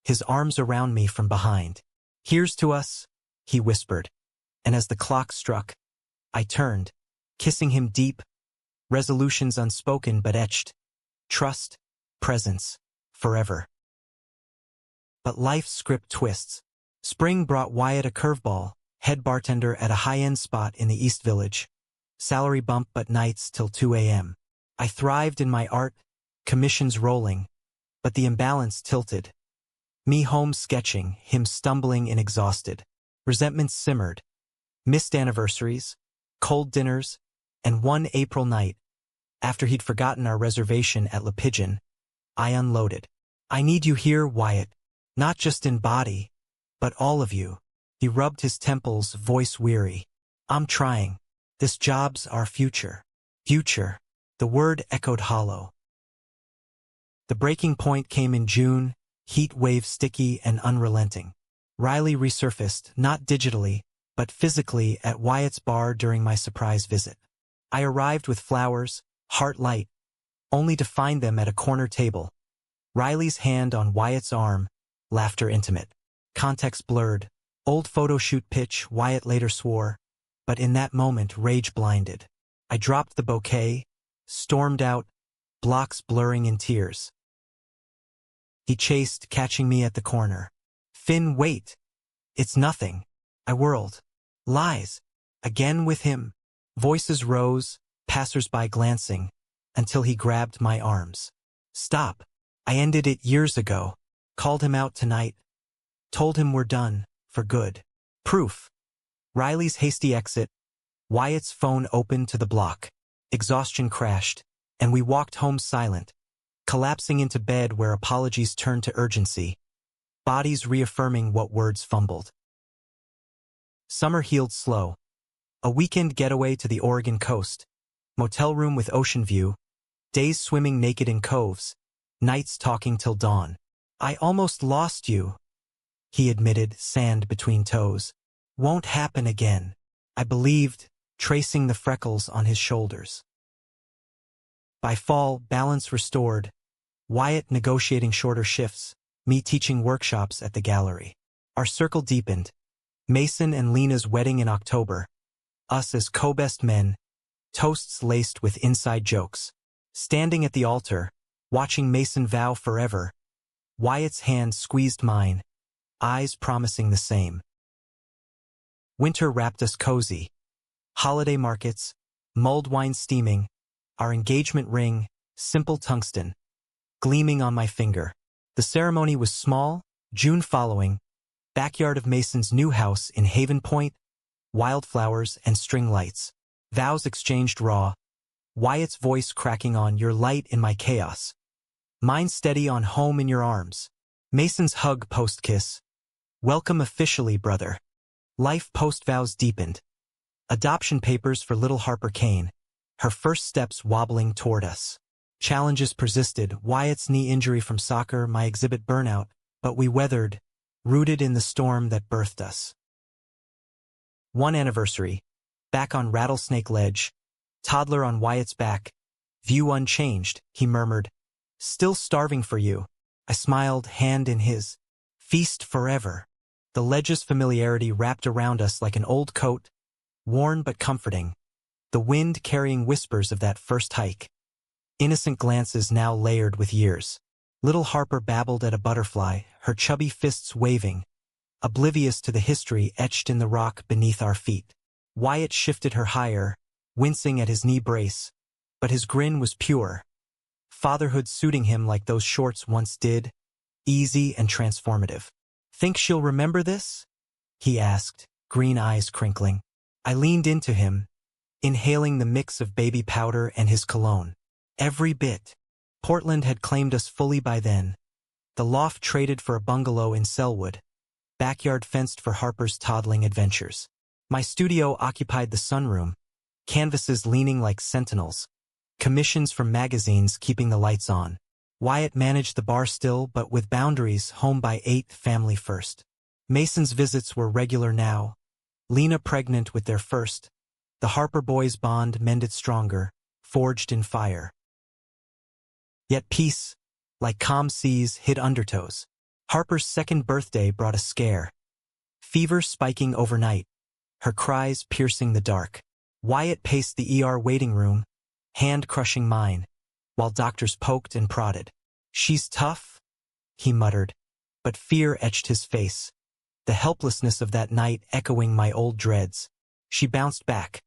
his arms around me from behind. Here's to us, he whispered, and as the clock struck, I turned, kissing him deep, resolutions unspoken but etched, trust, presence, forever. But life's script twists. Spring brought Wyatt a curveball, head bartender at a high-end spot in the East Village. Salary bump but nights till 2 a.m. I thrived in my art, commissions rolling, but the imbalance tilted. Me home sketching, him stumbling and exhausted. Resentment simmered. Missed anniversaries, cold dinners, and one April night, after he'd forgotten our reservation at Le Pigeon, I unloaded. I need you here, Wyatt, not just in body, but all of you. He rubbed his temples, voice weary. I'm trying. This job's our future. Future. The word echoed hollow. The breaking point came in June, heat wave sticky and unrelenting. Riley resurfaced, not digitally, but physically at Wyatt's bar during my surprise visit. I arrived with flowers, heart light, only to find them at a corner table. Riley's hand on Wyatt's arm, laughter intimate. Context blurred. Old photo shoot pitch, Wyatt later swore, but in that moment rage blinded. I dropped the bouquet, stormed out, blocks blurring in tears. He chased, catching me at the corner. Finn, wait. It's nothing. I whirled. Lies. Again with him. Voices rose, passers-by glancing, until he grabbed my arms. Stop. I ended it years ago. Called him out tonight. Told him we're done, for good. Proof. Riley's hasty exit. Wyatt's phone opened to the block. Exhaustion crashed, and we walked home silent, collapsing into bed where apologies turned to urgency, bodies reaffirming what words fumbled. Summer healed slow. A weekend getaway to the Oregon coast, motel room with ocean view, days swimming naked in coves, nights talking till dawn. I almost lost you, he admitted, sand between toes. Won't happen again, I believed, tracing the freckles on his shoulders. By fall, balance restored, Wyatt negotiating shorter shifts, me teaching workshops at the gallery. Our circle deepened. Mason and Lena's wedding in October. Us as co-best men, toasts laced with inside jokes. Standing at the altar, watching Mason vow forever, Wyatt's hand squeezed mine, eyes promising the same. Winter wrapped us cozy. Holiday markets, mulled wine steaming, our engagement ring, simple tungsten, gleaming on my finger. The ceremony was small, June following, Backyard of Mason's new house in Haven Point, wildflowers and string lights. Vows exchanged raw. Wyatt's voice cracking on "Your light in my chaos." Mine steady on "Home in your arms." Mason's hug post-kiss. "Welcome officially, brother." Life post-vows deepened. Adoption papers for little Harper Kane. Her first steps wobbling toward us. Challenges persisted. Wyatt's knee injury from soccer, my exhibit burnout, but we weathered, rooted in the storm that birthed us. 1 anniversary. Back on Rattlesnake Ledge. Toddler on Wyatt's back. View unchanged, he murmured. "Still starving for you." I smiled, hand in his. Feast forever. The ledge's familiarity wrapped around us like an old coat, worn but comforting. The wind carrying whispers of that first hike. Innocent glances now layered with years. Little Harper babbled at a butterfly, her chubby fists waving, oblivious to the history etched in the rock beneath our feet. Wyatt shifted her higher, wincing at his knee brace, but his grin was pure. Fatherhood suiting him like those shorts once did, easy and transformative. "Think she'll remember this?" he asked, green eyes crinkling. I leaned into him, inhaling the mix of baby powder and his cologne. Every bit. Portland had claimed us fully by then. The loft traded for a bungalow in Selwood. Backyard fenced for Harper's toddling adventures. My studio occupied the sunroom, canvases leaning like sentinels. Commissions from magazines keeping the lights on. Wyatt managed the bar still, but with boundaries, home by 8, family first. Mason's visits were regular now. Lena pregnant with their first. The Harper boys' bond mended stronger, forged in fire. Yet peace, like calm seas, hid undertows. Harper's second birthday brought a scare. Fever spiking overnight, her cries piercing the dark. Wyatt paced the ER waiting room, hand crushing mine, while doctors poked and prodded. "She's tough," he muttered, but fear etched his face. The helplessness of that night echoing my old dreads. She bounced back.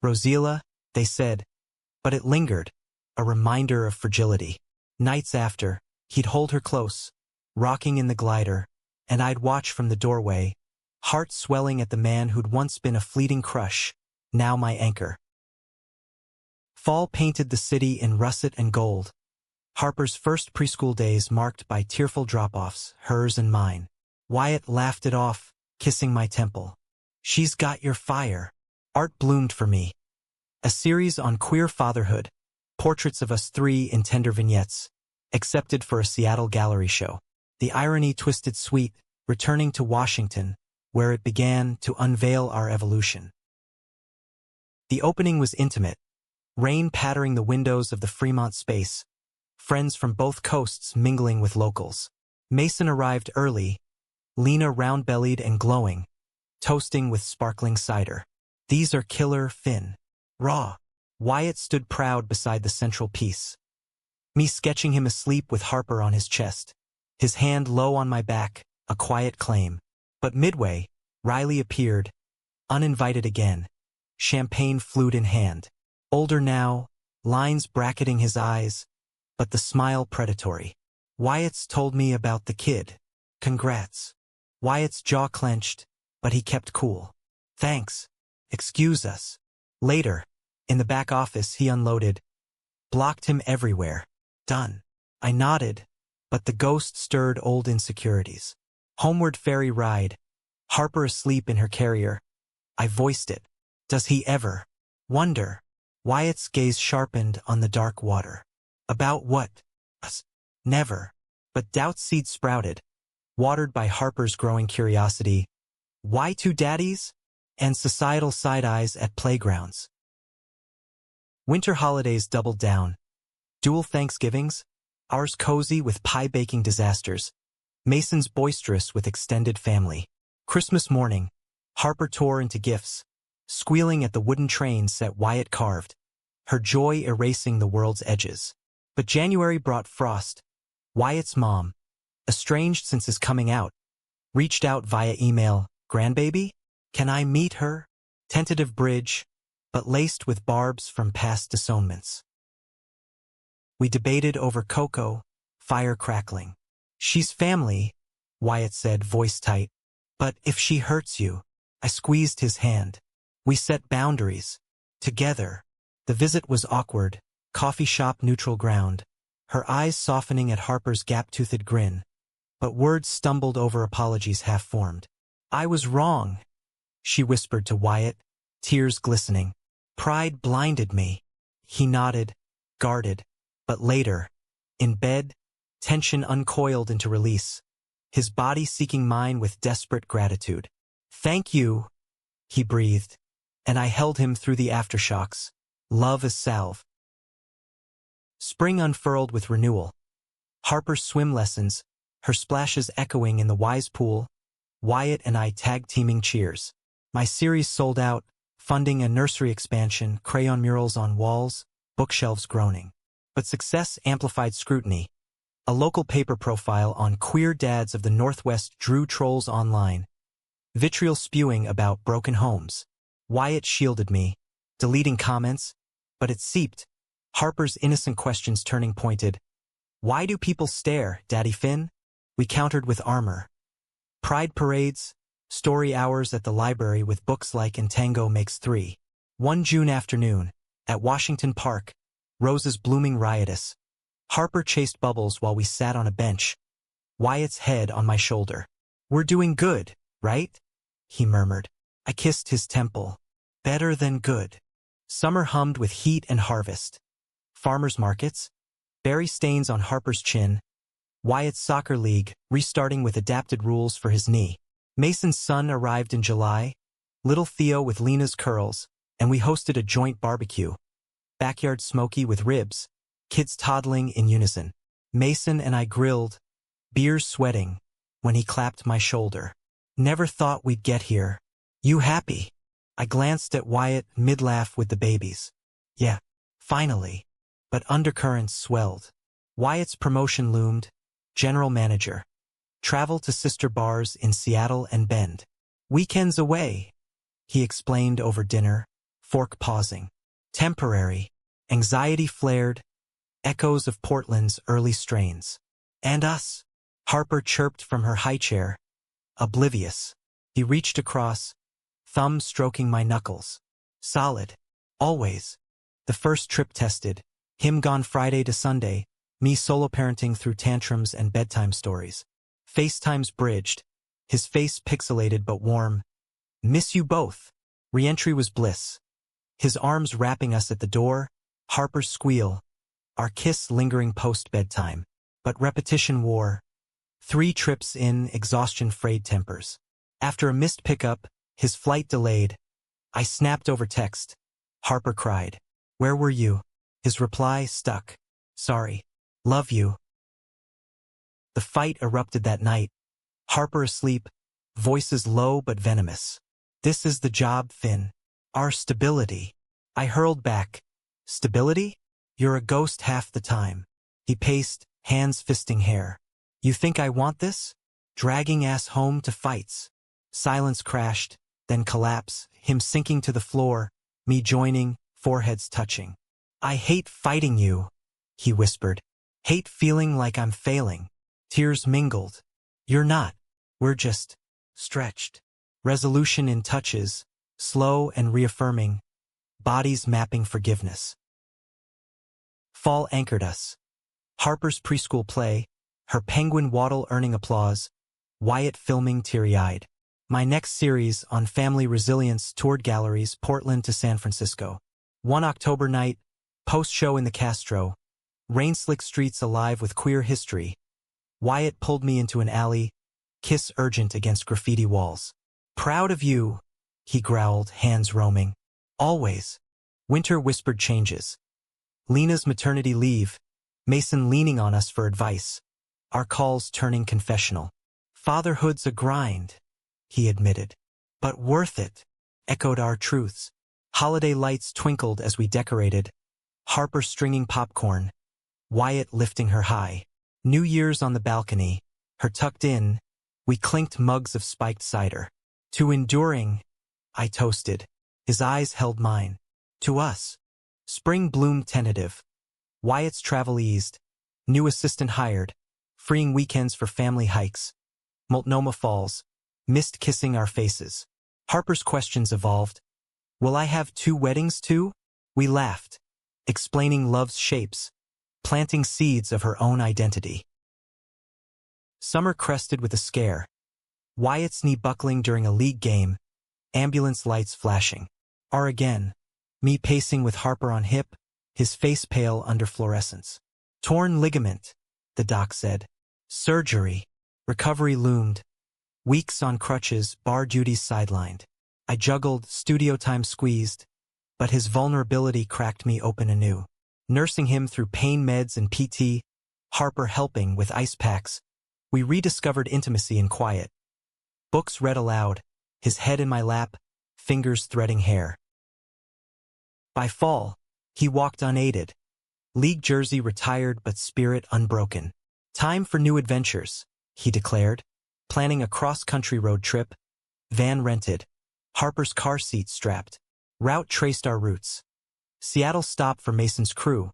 "Rosila," they said, but it lingered, a reminder of fragility. Nights after, he'd hold her close, rocking in the glider, and I'd watch from the doorway, heart swelling at the man who'd once been a fleeting crush, now my anchor. Fall painted the city in russet and gold. Harper's first preschool days marked by tearful drop-offs, hers and mine. Wyatt laughed it off, kissing my temple. "She's got your fire." Art bloomed for me. A series on queer fatherhood, portraits of us 3 in tender vignettes, accepted for a Seattle gallery show. The irony twisted sweet, returning to Washington, where it began to unveil our evolution. The opening was intimate. Rain pattering the windows of the Fremont space, friends from both coasts mingling with locals. Mason arrived early, Lena round-bellied and glowing, toasting with sparkling cider. "These are killer Finn. Raw." Wyatt stood proud beside the central piece. Me sketching him asleep with Harper on his chest, his hand low on my back, a quiet claim. But midway, Riley appeared, uninvited again, champagne flute in hand. Older now, lines bracketing his eyes, but the smile predatory. "Wyatt's told me about the kid. Congrats." Wyatt's jaw clenched, but he kept cool. "Thanks. Excuse us." Later, in the back office, he unloaded. "Blocked him everywhere. Done." I nodded, but the ghost stirred old insecurities. Homeward ferry ride, Harper asleep in her carrier. I voiced it. "Does he ever wonder?" Wyatt's gaze sharpened on the dark water. "About what? Us? Never." But doubt seed sprouted, watered by Harper's growing curiosity. Why 2 daddies? And societal side-eyes at playgrounds. Winter holidays doubled down. Dual Thanksgivings, ours cozy with pie-baking disasters, Mason's boisterous with extended family. Christmas morning, Harper tore into gifts, squealing at the wooden train set Wyatt carved, her joy erasing the world's edges. But January brought frost. Wyatt's mom, estranged since his coming out, reached out via email. "Grandbaby? Can I meet her?" Tentative bridge, but laced with barbs from past disownments. We debated over cocoa, fire crackling. "She's family," Wyatt said, voice tight. But if she hurts you, I squeezed his hand. We set boundaries. Together. The visit was awkward, coffee shop neutral ground, her eyes softening at Harper's gap-toothed grin. But words stumbled over apologies half-formed. I was wrong, she whispered to Wyatt, tears glistening. Pride blinded me. He nodded, guarded. But later, in bed, tension uncoiled into release, his body seeking mine with desperate gratitude. Thank you, he breathed, and I held him through the aftershocks. Love is salve. Spring unfurled with renewal. Harper's swim lessons, her splashes echoing in the wise pool, Wyatt and I tag-teaming cheers. My series sold out, funding a nursery expansion, crayon murals on walls, bookshelves groaning. But success amplified scrutiny. A local paper profile on queer dads of the Northwest drew trolls online, vitriol spewing about broken homes. Wyatt shielded me, deleting comments, but it seeped. Harper's innocent questions turning pointed. Why do people stare, Daddy Finn? We countered with armor. Pride parades, story hours at the library with books like And Tango Makes Three. One June afternoon, at Washington Park, roses blooming riotous. Harper chased bubbles while we sat on a bench, Wyatt's head on my shoulder. We're doing good, right? He murmured. I kissed his temple. Better than good. Summer hummed with heat and harvest. Farmers markets, berry stains on Harper's chin, Wyatt's soccer league restarting with adapted rules for his knee. Mason's son arrived in July, little Theo with Lena's curls, and we hosted a joint barbecue. Backyard smoky with ribs, kids toddling in unison. Mason and I grilled, beers sweating, when he clapped my shoulder. Never thought we'd get here. You happy? I glanced at Wyatt mid-laugh with the babies. Yeah, finally. But undercurrents swelled. Wyatt's promotion loomed, general manager. Travel to sister bars in Seattle and Bend. Weekends away, he explained over dinner, fork pausing. Temporary. Anxiety flared, echoes of Portland's early strains. And us? Harper chirped from her high chair, oblivious. He reached across, thumb stroking my knuckles. Solid. Always. The first trip tested. Him gone Friday to Sunday, me solo parenting through tantrums and bedtime stories. FaceTimes bridged, his face pixelated but warm. Miss you both. Reentry was bliss. His arms wrapping us at the door, Harper's squeal, our kiss lingering post-bedtime. But repetition wore. 3 trips in, exhaustion frayed tempers. After a missed pickup, his flight delayed. I snapped over text. Harper cried. Where were you? His reply stuck. Sorry. Love you. The fight erupted that night. Harper asleep, voices low but venomous. This is the job, Finn. Our stability. I hurled back. Stability? You're a ghost half the time. He paced, hands fisting hair. You think I want this? Dragging ass home to fights. Silence crashed, then collapse, him sinking to the floor, me joining, foreheads touching. I hate fighting you, he whispered. Hate feeling like I'm failing. Tears mingled. You're not. We're just stretched. Resolution in touches, slow and reaffirming. Bodies mapping forgiveness. Fall anchored us. Harper's preschool play, her penguin waddle earning applause, Wyatt filming teary-eyed. My next series on family resilience toured galleries Portland to San Francisco. One October night, post-show in the Castro, rain-slick streets alive with queer history. Wyatt pulled me into an alley, kiss urgent against graffiti walls. Proud of you, he growled, hands roaming. Always. Winter whispered changes. Lena's maternity leave, Mason leaning on us for advice. Our calls turning confessional. Fatherhood's a grind, he admitted. But worth it, echoed our truths. Holiday lights twinkled as we decorated. Harper stringing popcorn, Wyatt lifting her high. New Year's on the balcony, her tucked in, we clinked mugs of spiked cider. To enduring, I toasted. His eyes held mine. To us. Spring bloomed tentative. Wyatt's travel eased. New assistant hired. Freeing weekends for family hikes. Multnomah Falls. mist kissing our faces. Harper's questions evolved. Will I have 2 weddings too? We laughed, explaining love's shapes, planting seeds of her own identity. Summer crested with a scare. Wyatt's knee buckling during a league game, ambulance lights flashing. R again. Me pacing with Harper on hip, his face pale under fluorescence. Torn ligament, the doc said. Surgery. Recovery loomed. Weeks on crutches, bar duties sidelined. I juggled, studio time squeezed, but his vulnerability cracked me open anew. Nursing him through pain meds and PT, Harper helping with ice packs, we rediscovered intimacy in quiet. Books read aloud, his head in my lap, fingers threading hair. By fall, he walked unaided. League jersey retired but spirit unbroken. Time for new adventures, he declared, planning a cross-country road trip. Van rented. Harper's car seat strapped. Route traced our routes. Seattle stop for Mason's crew,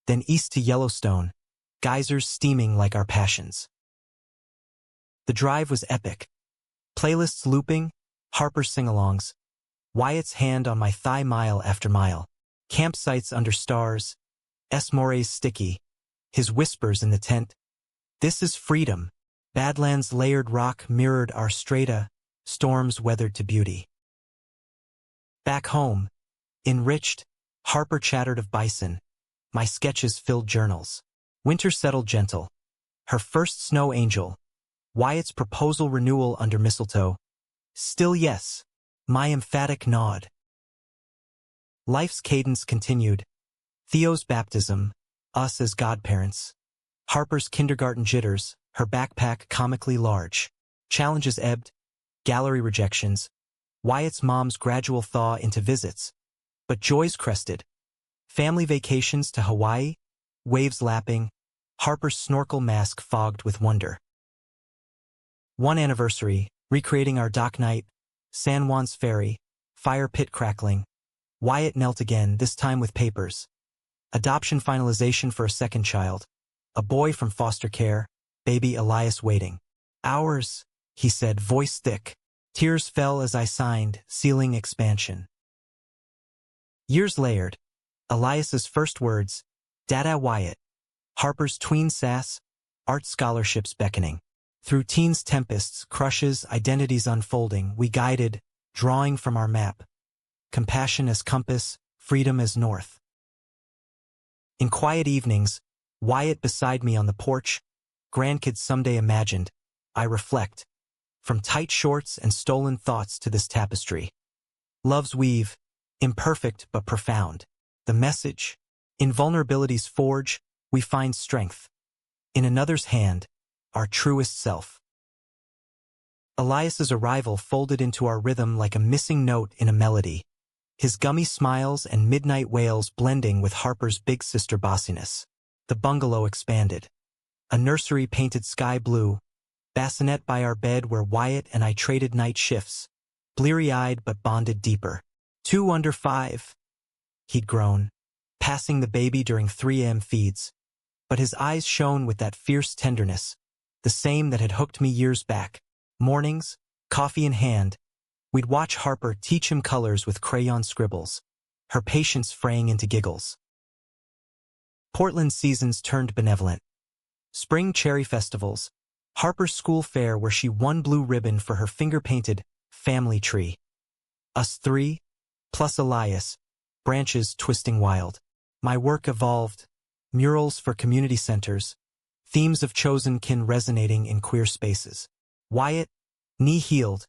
then east to Yellowstone, geysers steaming like our passions. The drive was epic. Playlists looping, Harper's sing-alongs, Wyatt's hand on my thigh mile after mile, campsites under stars, More's sticky, his whispers in the tent. This is freedom. Badlands layered rock mirrored our strata, storms weathered to beauty. Back home, enriched, Harper chattered of bison. My sketches filled journals. Winter settled gentle. Her first snow angel. Wyatt's proposal renewal under mistletoe. Still yes. My emphatic nod. Life's cadence continued. Theo's baptism. Us as godparents. Harper's kindergarten jitters. Her backpack comically large. Challenges ebbed. Gallery rejections. Wyatt's mom's gradual thaw into visits. But joys crested. Family vacations to Hawaii. Waves lapping. Harper's snorkel mask fogged with wonder. One anniversary, recreating our dock night. San Juan's ferry. Fire pit crackling. Wyatt knelt again, this time with papers. Adoption finalization for a second child. A boy from foster care. Baby Elias waiting. Hours, he said, voice thick. Tears fell as I signed, sealing expansion. Years layered. Elias's first words, Dada Wyatt. Harper's tween sass, art scholarships beckoning. Through teens' tempests, crushes, identities unfolding, we guided, drawing from our map. Compassion as compass, freedom as north. In quiet evenings, Wyatt beside me on the porch, grandkids someday imagined, I reflect. From tight shorts and stolen thoughts to this tapestry. Love's weave, imperfect but profound. The message, in vulnerability's forge, we find strength. In another's hand, our truest self. Elias's arrival folded into our rhythm like a missing note in a melody. His gummy smiles and midnight wails blending with Harper's big sister bossiness. The bungalow expanded. A nursery painted sky blue, bassinet by our bed where Wyatt and I traded night shifts, bleary-eyed but bonded deeper. 2 under 5. He'd grown, passing the baby during 3 a.m. feeds, but his eyes shone with that fierce tenderness, the same that had hooked me years back. Mornings, coffee in hand, we'd watch Harper teach him colors with crayon scribbles, her patience fraying into giggles. Portland seasons turned benevolent. Spring cherry festivals, Harper's school fair where she won blue ribbon for her finger-painted family tree. Us 3, plus Elias, branches twisting wild. My work evolved, murals for community centers, themes of chosen kin resonating in queer spaces. Wyatt, knee healed,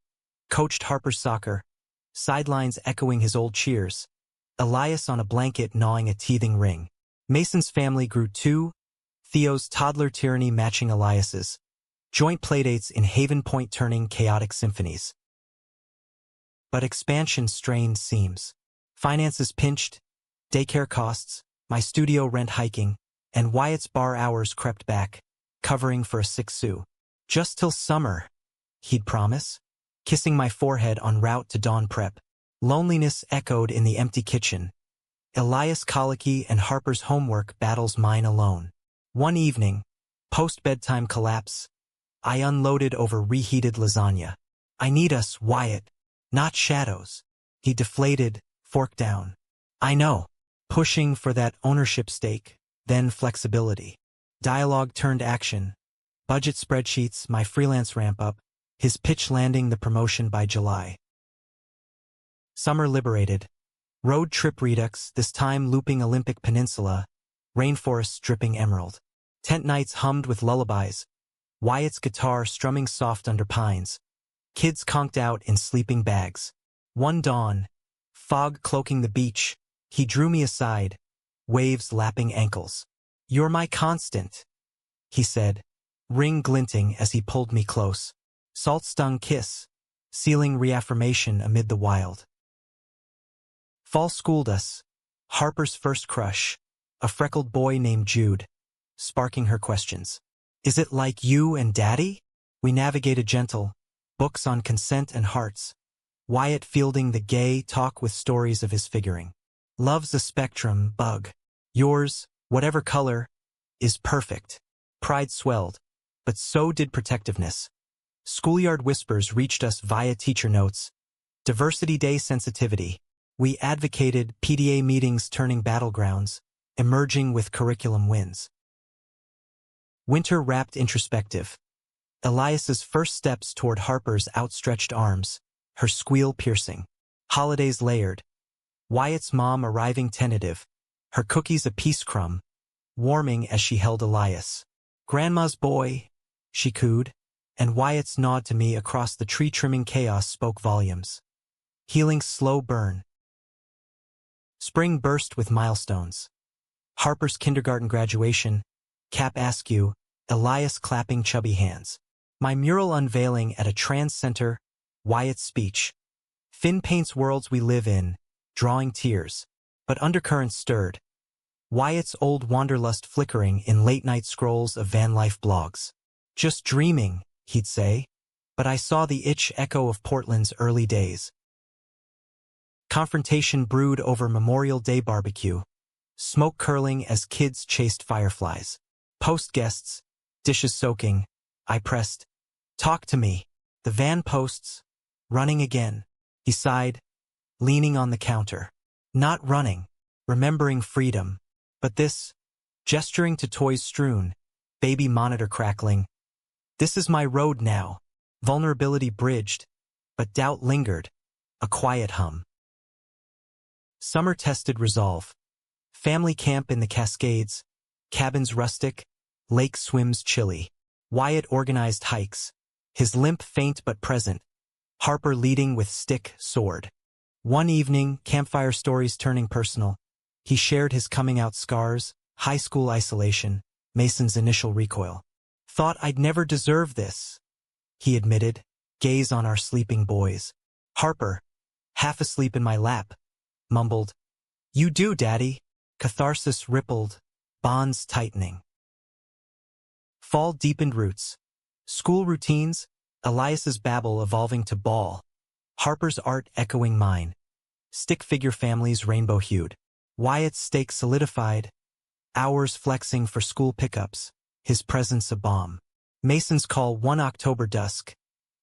coached Harper's soccer, sidelines echoing his old cheers. Elias on a blanket gnawing a teething ring. Mason's family grew too, Theo's toddler tyranny matching Elias's. Joint playdates in Haven Point turning chaotic symphonies. But expansion strained seams. Finances pinched, daycare costs, my studio rent hiking, and Wyatt's bar hours crept back, covering for a 6 sou. Just till summer, he'd promise, kissing my forehead en route to dawn prep. Loneliness echoed in the empty kitchen. Elias colicky and Harper's homework battles mine alone. One evening, post-bedtime collapse, I unloaded over reheated lasagna. I need us, Wyatt. Not shadows. He deflated, fork down. I know. Pushing for that ownership stake, then flexibility. Dialogue turned action. Budget spreadsheets, my freelance ramp-up, his pitch landing the promotion by July. Summer liberated. Road trip redux, this time looping Olympic Peninsula, rainforests dripping emerald. Tent nights hummed with lullabies, Wyatt's guitar strumming soft under pines. Kids conked out in sleeping bags. One dawn, fog cloaking the beach, he drew me aside, waves lapping ankles. You're my constant, he said, ring glinting as he pulled me close. Salt-stung kiss, sealing reaffirmation amid the wild. Fall schooled us. Harper's first crush, a freckled boy named Jude, sparking her questions. Is it like you and Daddy? We navigated gentle, books on consent and hearts. Wyatt fielding the gay talk with stories of his figuring. Love's a spectrum, bug. Yours, whatever color, is perfect. Pride swelled, but so did protectiveness. Schoolyard whispers reached us via teacher notes. Diversity Day sensitivity. We advocated PTA meetings turning battlegrounds, emerging with curriculum wins. Winter wrapped introspective. Elias's first steps toward Harper's outstretched arms, her squeal piercing. Holidays layered. Wyatt's mom arriving tentative, her cookies a peace crumb, warming as she held Elias. Grandma's boy, she cooed, and Wyatt's nod to me across the tree-trimming chaos spoke volumes. Healing's slow burn. Spring burst with milestones. Harper's kindergarten graduation, cap askew, Elias clapping chubby hands. My mural unveiling at a trans center, Wyatt's speech. Finn paints worlds we live in, drawing tears, but undercurrents stirred. Wyatt's old wanderlust flickering in late-night scrolls of van life blogs. Just dreaming, he'd say, but I saw the itch echo of Portland's early days. Confrontation brewed over Memorial Day barbecue, smoke curling as kids chased fireflies. Post guests, dishes soaking, I pressed, talk to me. The van posts, running again. He sighed, leaning on the counter. Not running, remembering freedom, but this, gesturing to toys strewn, baby monitor crackling. This is my road now. Vulnerability bridged, but doubt lingered, a quiet hum. Summer tested resolve. Family camp in the Cascades, cabins rustic, lake swims chilly. Wyatt organized hikes, his limp faint but present, Harper leading with stick, sword. One evening, campfire stories turning personal. He shared his coming-out scars, high school isolation, Mason's initial recoil. Thought I'd never deserve this, he admitted, gaze on our sleeping boys. Harper, half asleep in my lap, mumbled, You do, Daddy. Catharsis rippled, bonds tightening. Fall deepened roots. School routines, Elias's babble evolving to ball. Harper's art echoing mine. Stick figure families rainbow-hued. Wyatt's stake solidified. Hours flexing for school pickups. His presence a bomb. Mason's call one October dusk.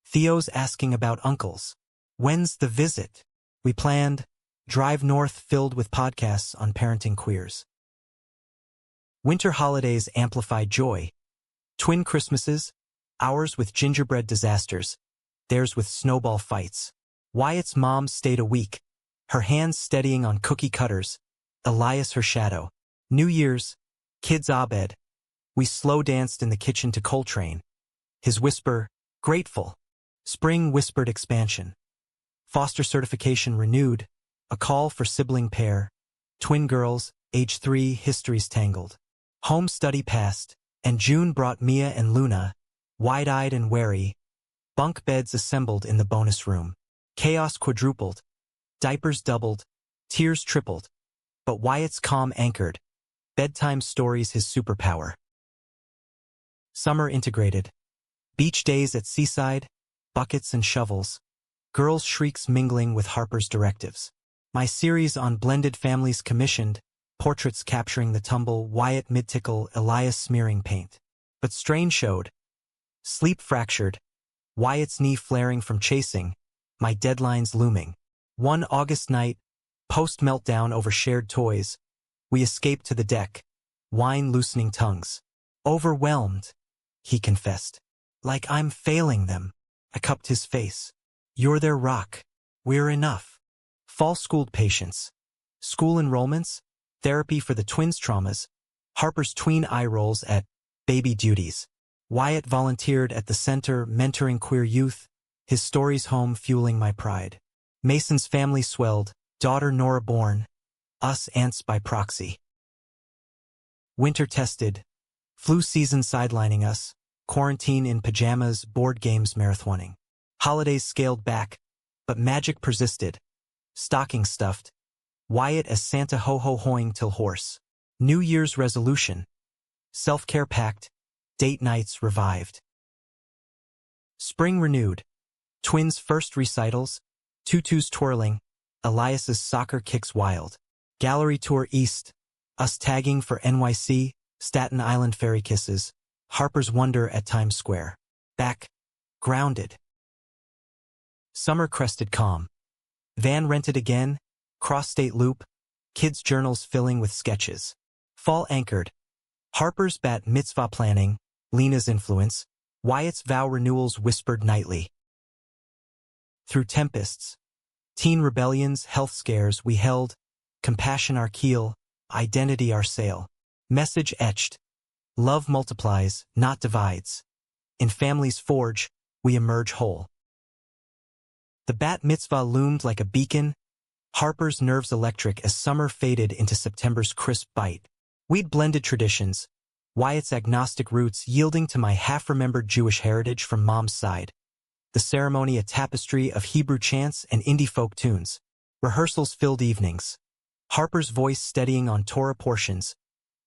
Theo's asking about uncles. When's the visit? We planned. Drive north filled with podcasts on parenting queers. Winter holidays amplified joy. Twin Christmases, ours with gingerbread disasters, theirs with snowball fights. Wyatt's mom stayed a week, her hands steadying on cookie cutters, Elias her shadow. New Year's, kids Abed. We slow danced in the kitchen to Coltrane. His whisper, grateful. Spring whispered expansion. Foster certification renewed, a call for sibling pair. Twin girls, age 3, histories tangled. Home study passed, and June brought Mia and Luna, wide-eyed and wary. Bunk beds assembled in the bonus room. Chaos quadrupled. Diapers doubled. Tears tripled. But Wyatt's calm anchored. Bedtime stories his superpower. Summer integrated. Beach days at Seaside, buckets and shovels. Girls' shrieks mingling with Harper's directives. My series on blended families commissioned, portraits capturing the tumble, Wyatt mid-tickle, Elias smearing paint. But strain showed. Sleep fractured. Wyatt's knee flaring from chasing, my deadlines looming. One August night, post-meltdown over shared toys, we escaped to the deck, wine loosening tongues. Overwhelmed, he confessed. Like I'm failing them. I cupped his face. You're their rock. We're enough. Fall-schooled patience. School enrollments, therapy for the twins' traumas, Harper's tween eye rolls at baby duties. Wyatt volunteered at the center, mentoring queer youth, his stories home fueling my pride. Mason's family swelled, daughter Nora born, us aunts by proxy. Winter tested, flu season sidelining us, quarantine in pajamas, board games marathoning. Holidays scaled back, but magic persisted. Stocking stuffed, Wyatt as Santa ho-ho-hoing till hoarse. New Year's resolution. Self-care packed, date nights revived. Spring renewed. Twins' first recitals, tutus twirling, Elias's soccer kicks wild. Gallery tour east, us tagging for NYC, Staten Island fairy kisses, Harper's wonder at Times Square. Back, grounded. Summer crested calm. Van rented again, cross-state loop, kids' journals filling with sketches. Fall anchored. Harper's bat mitzvah planning, Lena's influence, Wyatt's vow renewals whispered nightly. Through tempests, teen rebellions, health scares we held, compassion our keel, identity our sail. Message etched. Love multiplies, not divides. In families forge, we emerge whole. The bat mitzvah loomed like a beacon, Harper's nerves electric as summer faded into September's crisp bite. We'd blended traditions, Wyatt's agnostic roots yielding to my half-remembered Jewish heritage from Mom's side. The ceremony a tapestry of Hebrew chants and indie folk tunes. Rehearsals filled evenings. Harper's voice steadying on Torah portions,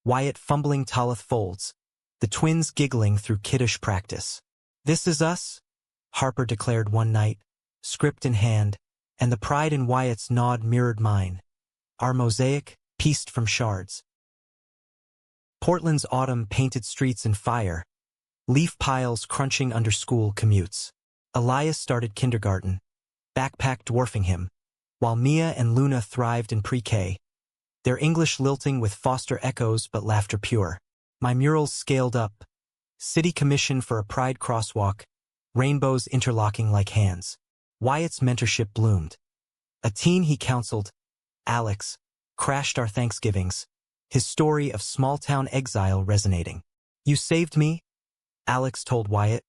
Wyatt fumbling Talith folds, the twins giggling through kiddush practice. This is us, Harper declared one night, script in hand, and the pride in Wyatt's nod mirrored mine. Our mosaic, pieced from shards. Portland's autumn painted streets in fire, leaf piles crunching under school commutes. Elias started kindergarten, backpack dwarfing him, while Mia and Luna thrived in pre-K, their English lilting with Foster echoes but laughter pure. My murals scaled up, city commission for a pride crosswalk, rainbows interlocking like hands. Wyatt's mentorship bloomed. A teen he counseled, Alex, crashed our Thanksgivings, his story of small-town exile resonating. You saved me, Alex told Wyatt,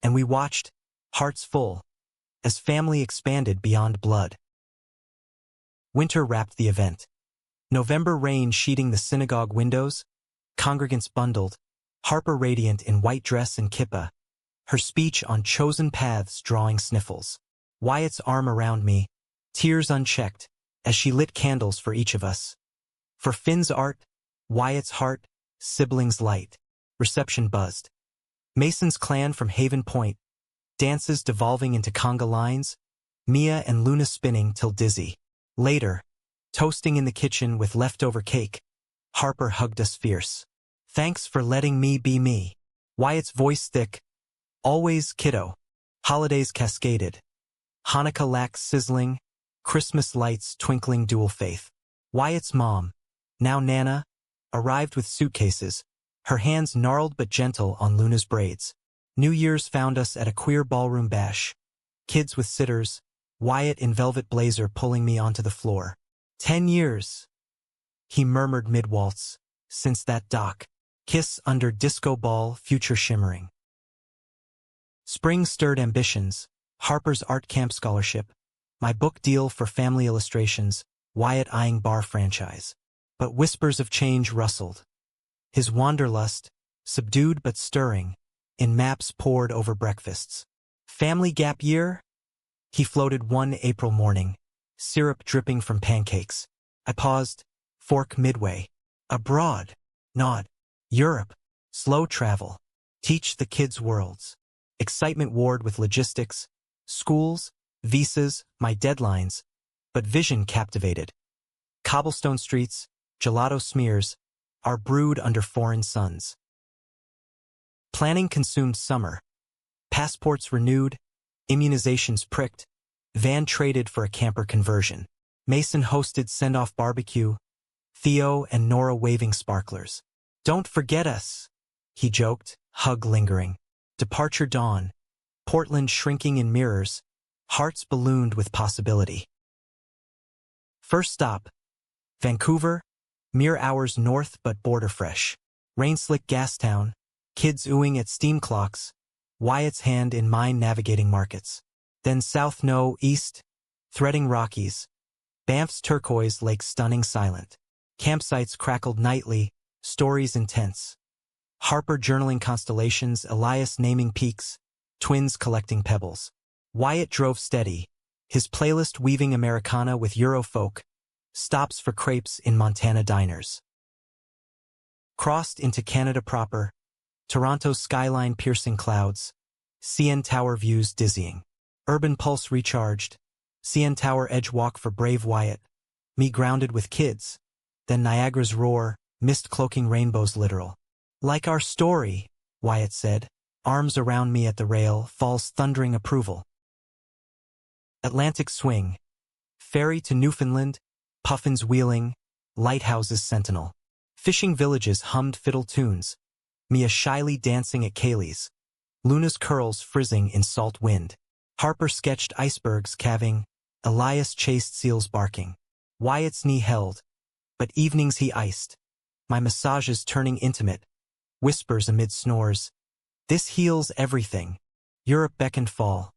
and we watched, hearts full, as family expanded beyond blood. Winter wrapped the event. November rain sheeting the synagogue windows, congregants bundled, Harper radiant in white dress and kippah, her speech on chosen paths drawing sniffles. Wyatt's arm around me, tears unchecked, as she lit candles for each of us. For Finn's art, Wyatt's heart, siblings light. Reception buzzed. Mason's clan from Haven Point, dances devolving into conga lines, Mia and Luna spinning till dizzy. Later, toasting in the kitchen with leftover cake, Harper hugged us fierce. Thanks for letting me be me. Wyatt's voice thick, always kiddo. Holidays cascaded. Hanukkah lax sizzling, Christmas lights twinkling dual faith. Wyatt's mom, now Nana, arrived with suitcases, her hands gnarled but gentle on Luna's braids. New Year's found us at a queer ballroom bash. Kids with sitters, Wyatt in velvet blazer pulling me onto the floor. 10 years, he murmured mid-waltz, since that doc. Kiss under disco ball, future shimmering. Spring stirred ambitions, Harper's art camp scholarship, my book deal for family illustrations, Wyatt eyeing bar franchise. But whispers of change rustled. His wanderlust, subdued but stirring, in maps pored over breakfasts. Family gap year? He floated one April morning, syrup dripping from pancakes. I paused, fork midway. Abroad. Nod. Europe. Slow travel. Teach the kids worlds. Excitement warred with logistics, schools, visas, my deadlines, but vision captivated. Cobblestone streets, gelato smears, are brewed under foreign suns. Planning consumed summer. Passports renewed, Immunizations pricked. Van traded for a camper conversion. Mason hosted send-off barbecue. Theo and Nora waving sparklers. "Don't forget us," he joked, hug lingering. Departure dawn. Portland shrinking in mirrors. Hearts ballooned with possibility. First stop. Vancouver. Mere hours north but border fresh. Rain-slick Gastown. Kids oohing at steam clocks. Wyatt's hand in mine navigating markets. Then south no east. Threading Rockies. Banff's turquoise lake stunning silent. Campsites crackled nightly, stories intense. Harper journaling constellations, Elias naming peaks, twins collecting pebbles. Wyatt drove steady, his playlist weaving Americana with Eurofolk, stops for crepes in Montana diners. Crossed into Canada proper, Toronto's skyline piercing clouds, CN Tower views dizzying. Urban pulse recharged, CN Tower edge walk for brave Wyatt, me grounded with kids, then Niagara's roar, mist cloaking rainbows literal. "Like our story," Wyatt said, arms around me at the rail, falls thundering approval. Atlantic swing. Ferry to Newfoundland, puffins wheeling, lighthouses sentinel. Fishing villages hummed fiddle tunes, Mia shyly dancing at Kaylee's. Luna's curls frizzing in salt wind. Harper sketched icebergs calving, Elias chased seals barking. Wyatt's knee held, but evenings he iced. My massages turning intimate, whispers amid snores. This heals everything. Europe beckoned fall.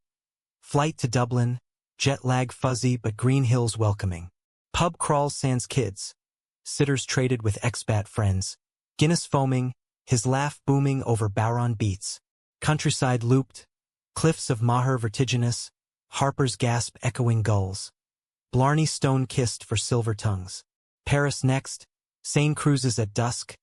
Flight to Dublin, jet lag fuzzy but Green Hills welcoming. Pub crawls sans kids. Sitters traded with expat friends. Guinness foaming, his laugh booming over Bowron beats. Countryside looped, cliffs of Maher vertiginous, Harper's gasp echoing gulls. Blarney stone-kissed for silver tongues. Paris next, Seine cruises at dusk,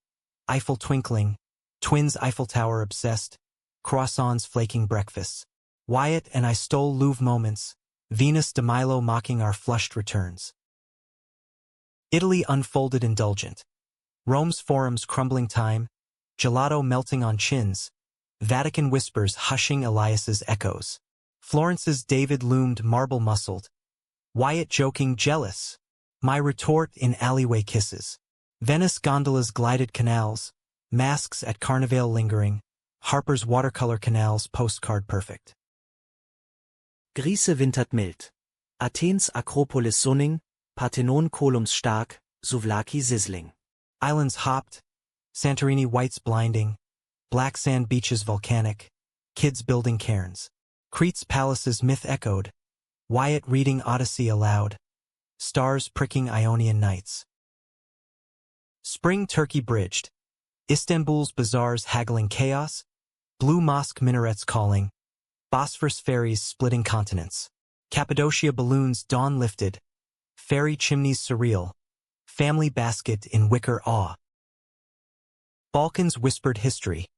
Eiffel twinkling, twins Eiffel Tower obsessed, croissants flaking breakfasts. Wyatt and I stole Louvre moments, Venus de Milo mocking our flushed returns. Italy unfolded indulgent. Rome's forums crumbling time, gelato melting on chins, Vatican whispers hushing Elias's echoes. Florence's David loomed marble-muscled, Wyatt joking jealous, my retort in alleyway kisses. Venice gondolas glided canals, masks at Carnival lingering, Harper's watercolor canals postcard perfect. Griese wintert mild. Athens Akropolis sonning, Parthenon columns stark, Souvlaki sizzling. Islands hopped, Santorini whites blinding, black sand beaches volcanic, kids building cairns. Crete's palaces myth echoed, Wyatt reading Odyssey aloud, stars pricking Ionian nights. Spring Turkey bridged, Istanbul's bazaars haggling chaos, blue mosque minarets calling, Bosphorus ferries splitting continents. Cappadocia balloons dawn lifted, ferry chimneys surreal, family basket in wicker awe. Balkans whispered history,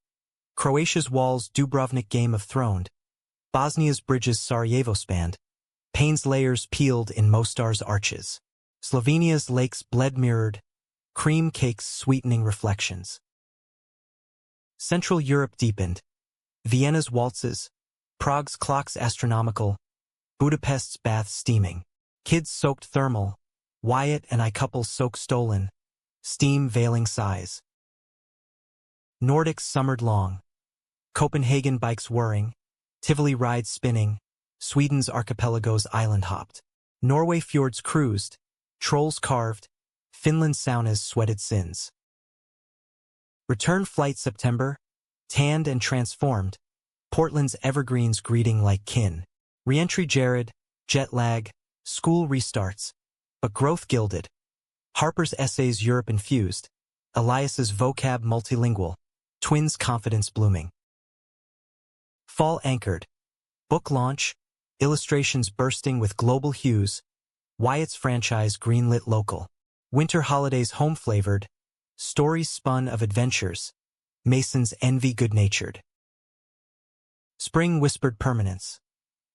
Croatia's walls Dubrovnik Game of Thrones, Bosnia's bridges Sarajevo spanned, Payne's layers peeled in Mostar's arches. Slovenia's lakes bled mirrored, cream cakes sweetening reflections. Central Europe deepened, Vienna's waltzes, Prague's clocks astronomical, Budapest's baths steaming. Kids soaked thermal, Wyatt and I couple soak stolen, steam veiling sighs. Nordics summered long, Copenhagen bikes whirring, Tivoli rides spinning, Sweden's archipelagos island hopped. Norway fjords cruised, trolls carved, Finland saunas sweated sins. Return flight September, tanned and transformed, Portland's evergreens greeting like kin. Reentry Jared, jet lag, school restarts, but growth gilded. Harper's essays Europe infused, Elias's vocab multilingual, twins confidence blooming. Fall anchored, book launch, illustrations bursting with global hues, Wyatt's franchise greenlit local. Winter holidays home-flavored, stories spun of adventures, Mason's envy good-natured. Spring whispered permanence,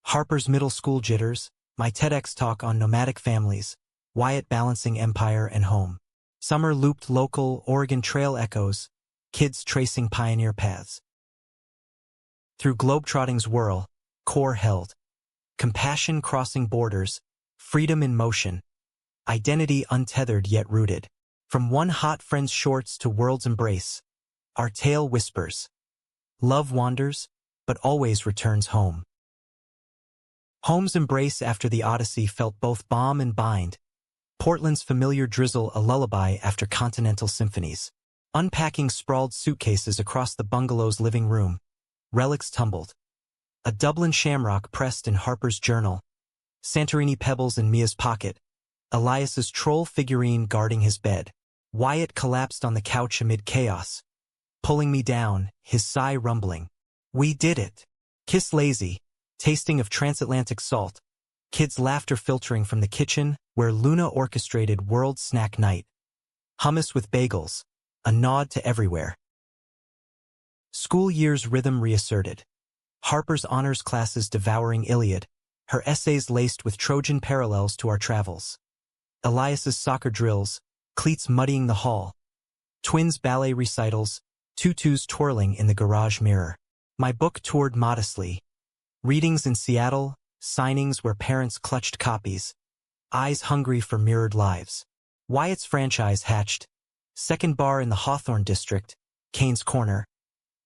Harper's middle school jitters, my TEDx talk on nomadic families, Wyatt balancing empire and home. Summer looped local Oregon Trail echoes, kids tracing pioneer paths. Through globetrotting's whirl, core held, compassion crossing borders, freedom in motion, identity untethered yet rooted. From one hot friend's shorts to world's embrace, our tale whispers. Love wanders, but always returns home. Home's embrace after the Odyssey felt both balm and bind. Portland's familiar drizzle a lullaby after continental symphonies. Unpacking sprawled suitcases across the bungalow's living room. Relics tumbled. A Dublin shamrock pressed in Harper's journal. Santorini pebbles in Mia's pocket. Elias's troll figurine guarding his bed. Wyatt collapsed on the couch amid chaos. Pulling me down, his sigh rumbling. We did it. Kiss lazy, tasting of transatlantic salt. Kids' laughter filtering from the kitchen, where Luna orchestrated world snack night. Hummus with bagels, a nod to everywhere. School year's rhythm reasserted. Harper's honors classes devouring Iliad, her essays laced with Trojan parallels to our travels. Elias's soccer drills, cleats muddying the hall. Twins' ballet recitals, tutus twirling in the garage mirror. My book toured modestly. Readings in Seattle, signings where parents clutched copies. Eyes hungry for mirrored lives. Wyatt's franchise hatched. Second bar in the Hawthorne district, Kane's Corner.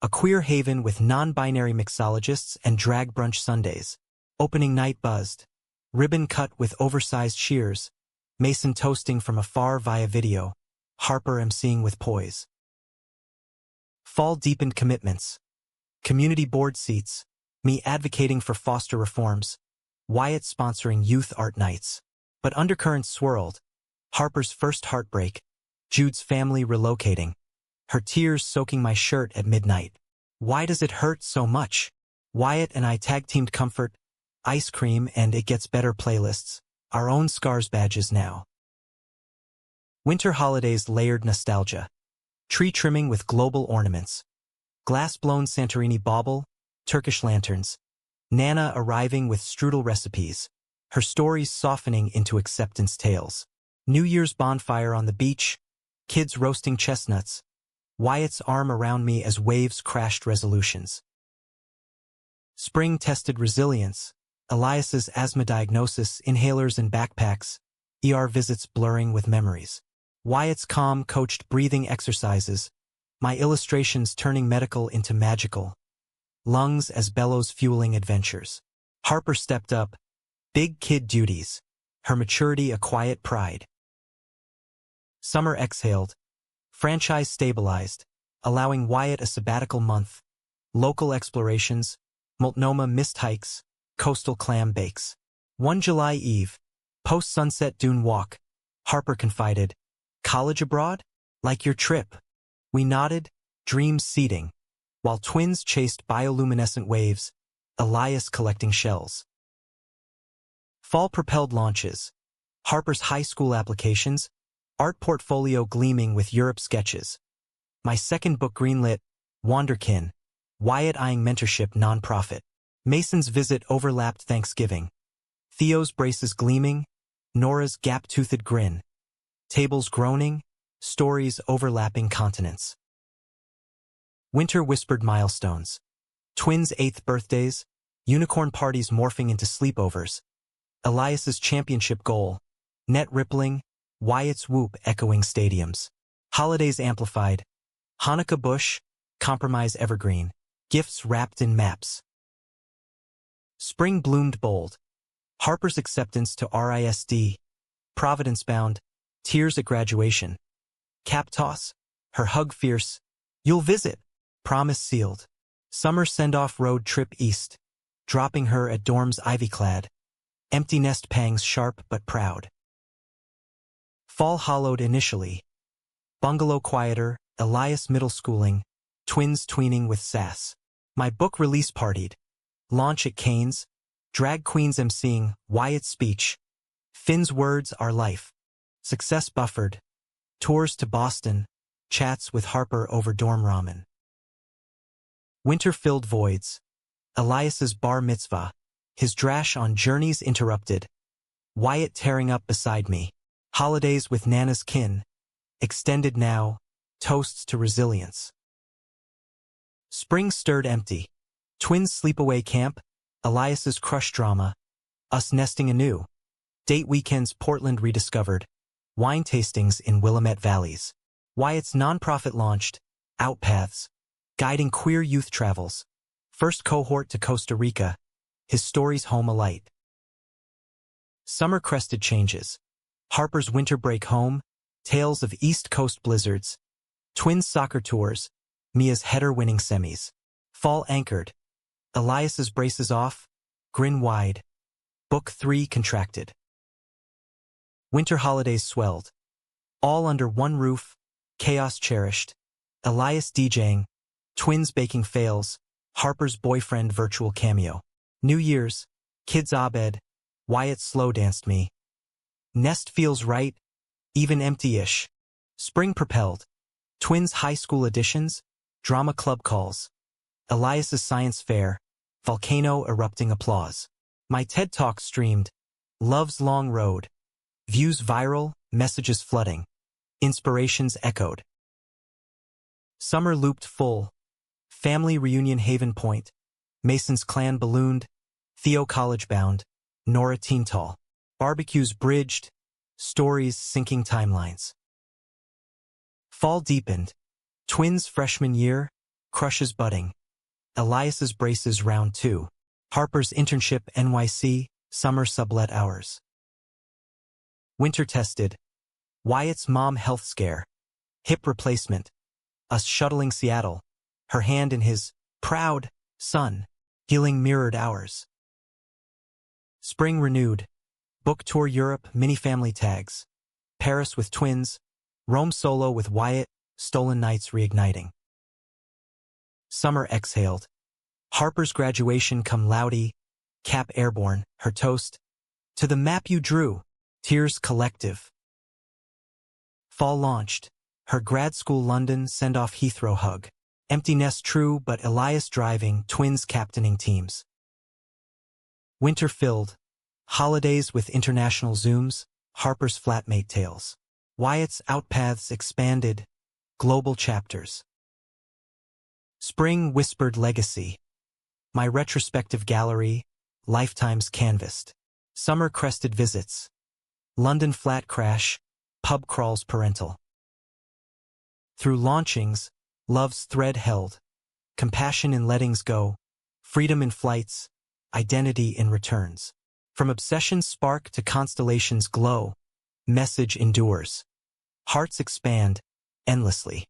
A queer haven with non-binary mixologists and drag brunch Sundays. Opening night buzzed. Ribbon cut with oversized shears. Mason toasting from afar via video. Harper emceeing with poise. Fall deepened commitments. Community board seats. Me advocating for foster reforms. Wyatt sponsoring youth art nights. But undercurrents swirled. Harper's first heartbreak. Jude's family relocating. Her tears soaking my shirt at midnight. Why does it hurt so much? Wyatt and I tag-teamed comfort, ice cream and It Gets Better playlists. Our own scars badges now. Winter holidays layered nostalgia. Tree trimming with global ornaments. Glass-blown Santorini bauble, Turkish lanterns. Nana arriving with strudel recipes. Her stories softening into acceptance tales. New Year's bonfire on the beach. Kids roasting chestnuts. Wyatt's arm around me as waves crashed resolutions. Spring tested resilience. Elias's asthma diagnosis, inhalers and backpacks. ER visits blurring with memories. Wyatt's calm coached breathing exercises. My illustrations turning medical into magical. Lungs as bellows fueling adventures. Harper stepped up. Big kid duties. Her maturity a quiet pride. Summer exhaled. Franchise stabilized, allowing Wyatt a sabbatical month. Local explorations. Multnomah mist hikes. Coastal clam bakes. One July Eve. Post-sunset dune walk. Harper confided. College abroad? Like your trip. We nodded, dreams seeding. While twins chased bioluminescent waves, Elias collecting shells. Fall-propelled launches. Harper's high school applications. Art portfolio gleaming with Europe sketches. My second book greenlit. Wanderkin. Wyatt eyeing mentorship nonprofit. Mason's visit overlapped Thanksgiving. Theo's braces gleaming. Nora's gap-toothed grin. Tables groaning. Stories overlapping continents. Winter whispered milestones. Twins' 8th birthdays. Unicorn parties morphing into sleepovers. Elias's championship goal. Net rippling. Wyatt's whoop echoing stadiums. Holidays amplified. Hanukkah bush. Compromise evergreen. Gifts wrapped in maps. Spring bloomed bold. Harper's acceptance to RISD. Providence bound. Tears at graduation. Cap toss. Her hug fierce. You'll visit. Promise sealed. Summer send-off road trip east. Dropping her at dorm's ivy-clad. Empty nest pangs sharp but proud. Fall hollowed initially. Bungalow quieter, Elias middle schooling. Twins tweening with sass. My book release partied. Launch at Kane's. Drag queens emceeing. Wyatt's speech. Finn's words are life. Success buffered. Tours to Boston. Chats with Harper over dorm ramen. Winter-filled voids. Elias's bar mitzvah. His drash on journeys interrupted. Wyatt tearing up beside me. Holidays with Nana's kin. Extended now. Toasts to resilience. Spring stirred empty. Twins sleepaway camp. Elias's crush drama. Us nesting anew. Date weekends Portland rediscovered. Wine tastings in Willamette Valleys. Wyatt's nonprofit launched. Outpaths. Guiding queer youth travels. First cohort to Costa Rica. His stories home alight. Summer crested changes. Harper's winter break home. Tales of East Coast blizzards. Twins soccer tours. Mia's header-winning semis. Fall anchored. Elias's braces off. Grin wide. Book 3 contracted. Winter holidays swelled. All under one roof. Chaos cherished. Elias DJing. Twins baking fails. Harper's boyfriend virtual cameo. New Year's. Kids Abed. Wyatt slow danced me. Nest feels right. Even empty-ish. Spring propelled. Twins high school editions. Drama club calls. Elias's science fair. Volcano erupting applause. My TED Talk streamed. Love's long road. Views viral. Messages flooding. Inspirations echoed. Summer looped full. Family reunion Haven Point. Mason's clan ballooned. Theo college bound. Nora teen tall. Barbecues bridged. Stories syncing timelines. Fall deepened. Twins freshman year. Crushes budding. Elias's braces round 2. Harper's internship NYC. Summer sublet hours. Winter tested. Wyatt's mom health scare. Hip replacement. Us shuttling Seattle. Her hand in his proud son. Healing mirrored ours. Spring renewed. Book tour Europe, mini-family tags. Paris with twins. Rome solo with Wyatt, stolen nights reigniting. Summer exhaled. Harper's graduation come loudy. Cap airborne, her toast. To the map you drew. Tears collective. Fall launched. Her grad school London send-off Heathrow hug. Empty nest true, but Elias driving, twins captaining teams. Winter filled. Holidays with international zooms. Harper's flatmate tales. Wyatt's outpaths expanded. Global chapters. Spring whispered legacy. My retrospective gallery. Lifetimes canvassed. Summer crested visits. London flat crash. Pub crawls parental. Through launchings, love's thread held. Compassion in lettings go. Freedom in flights. Identity in returns. From obsession's spark to constellation's glow. Message endures. Hearts expand endlessly.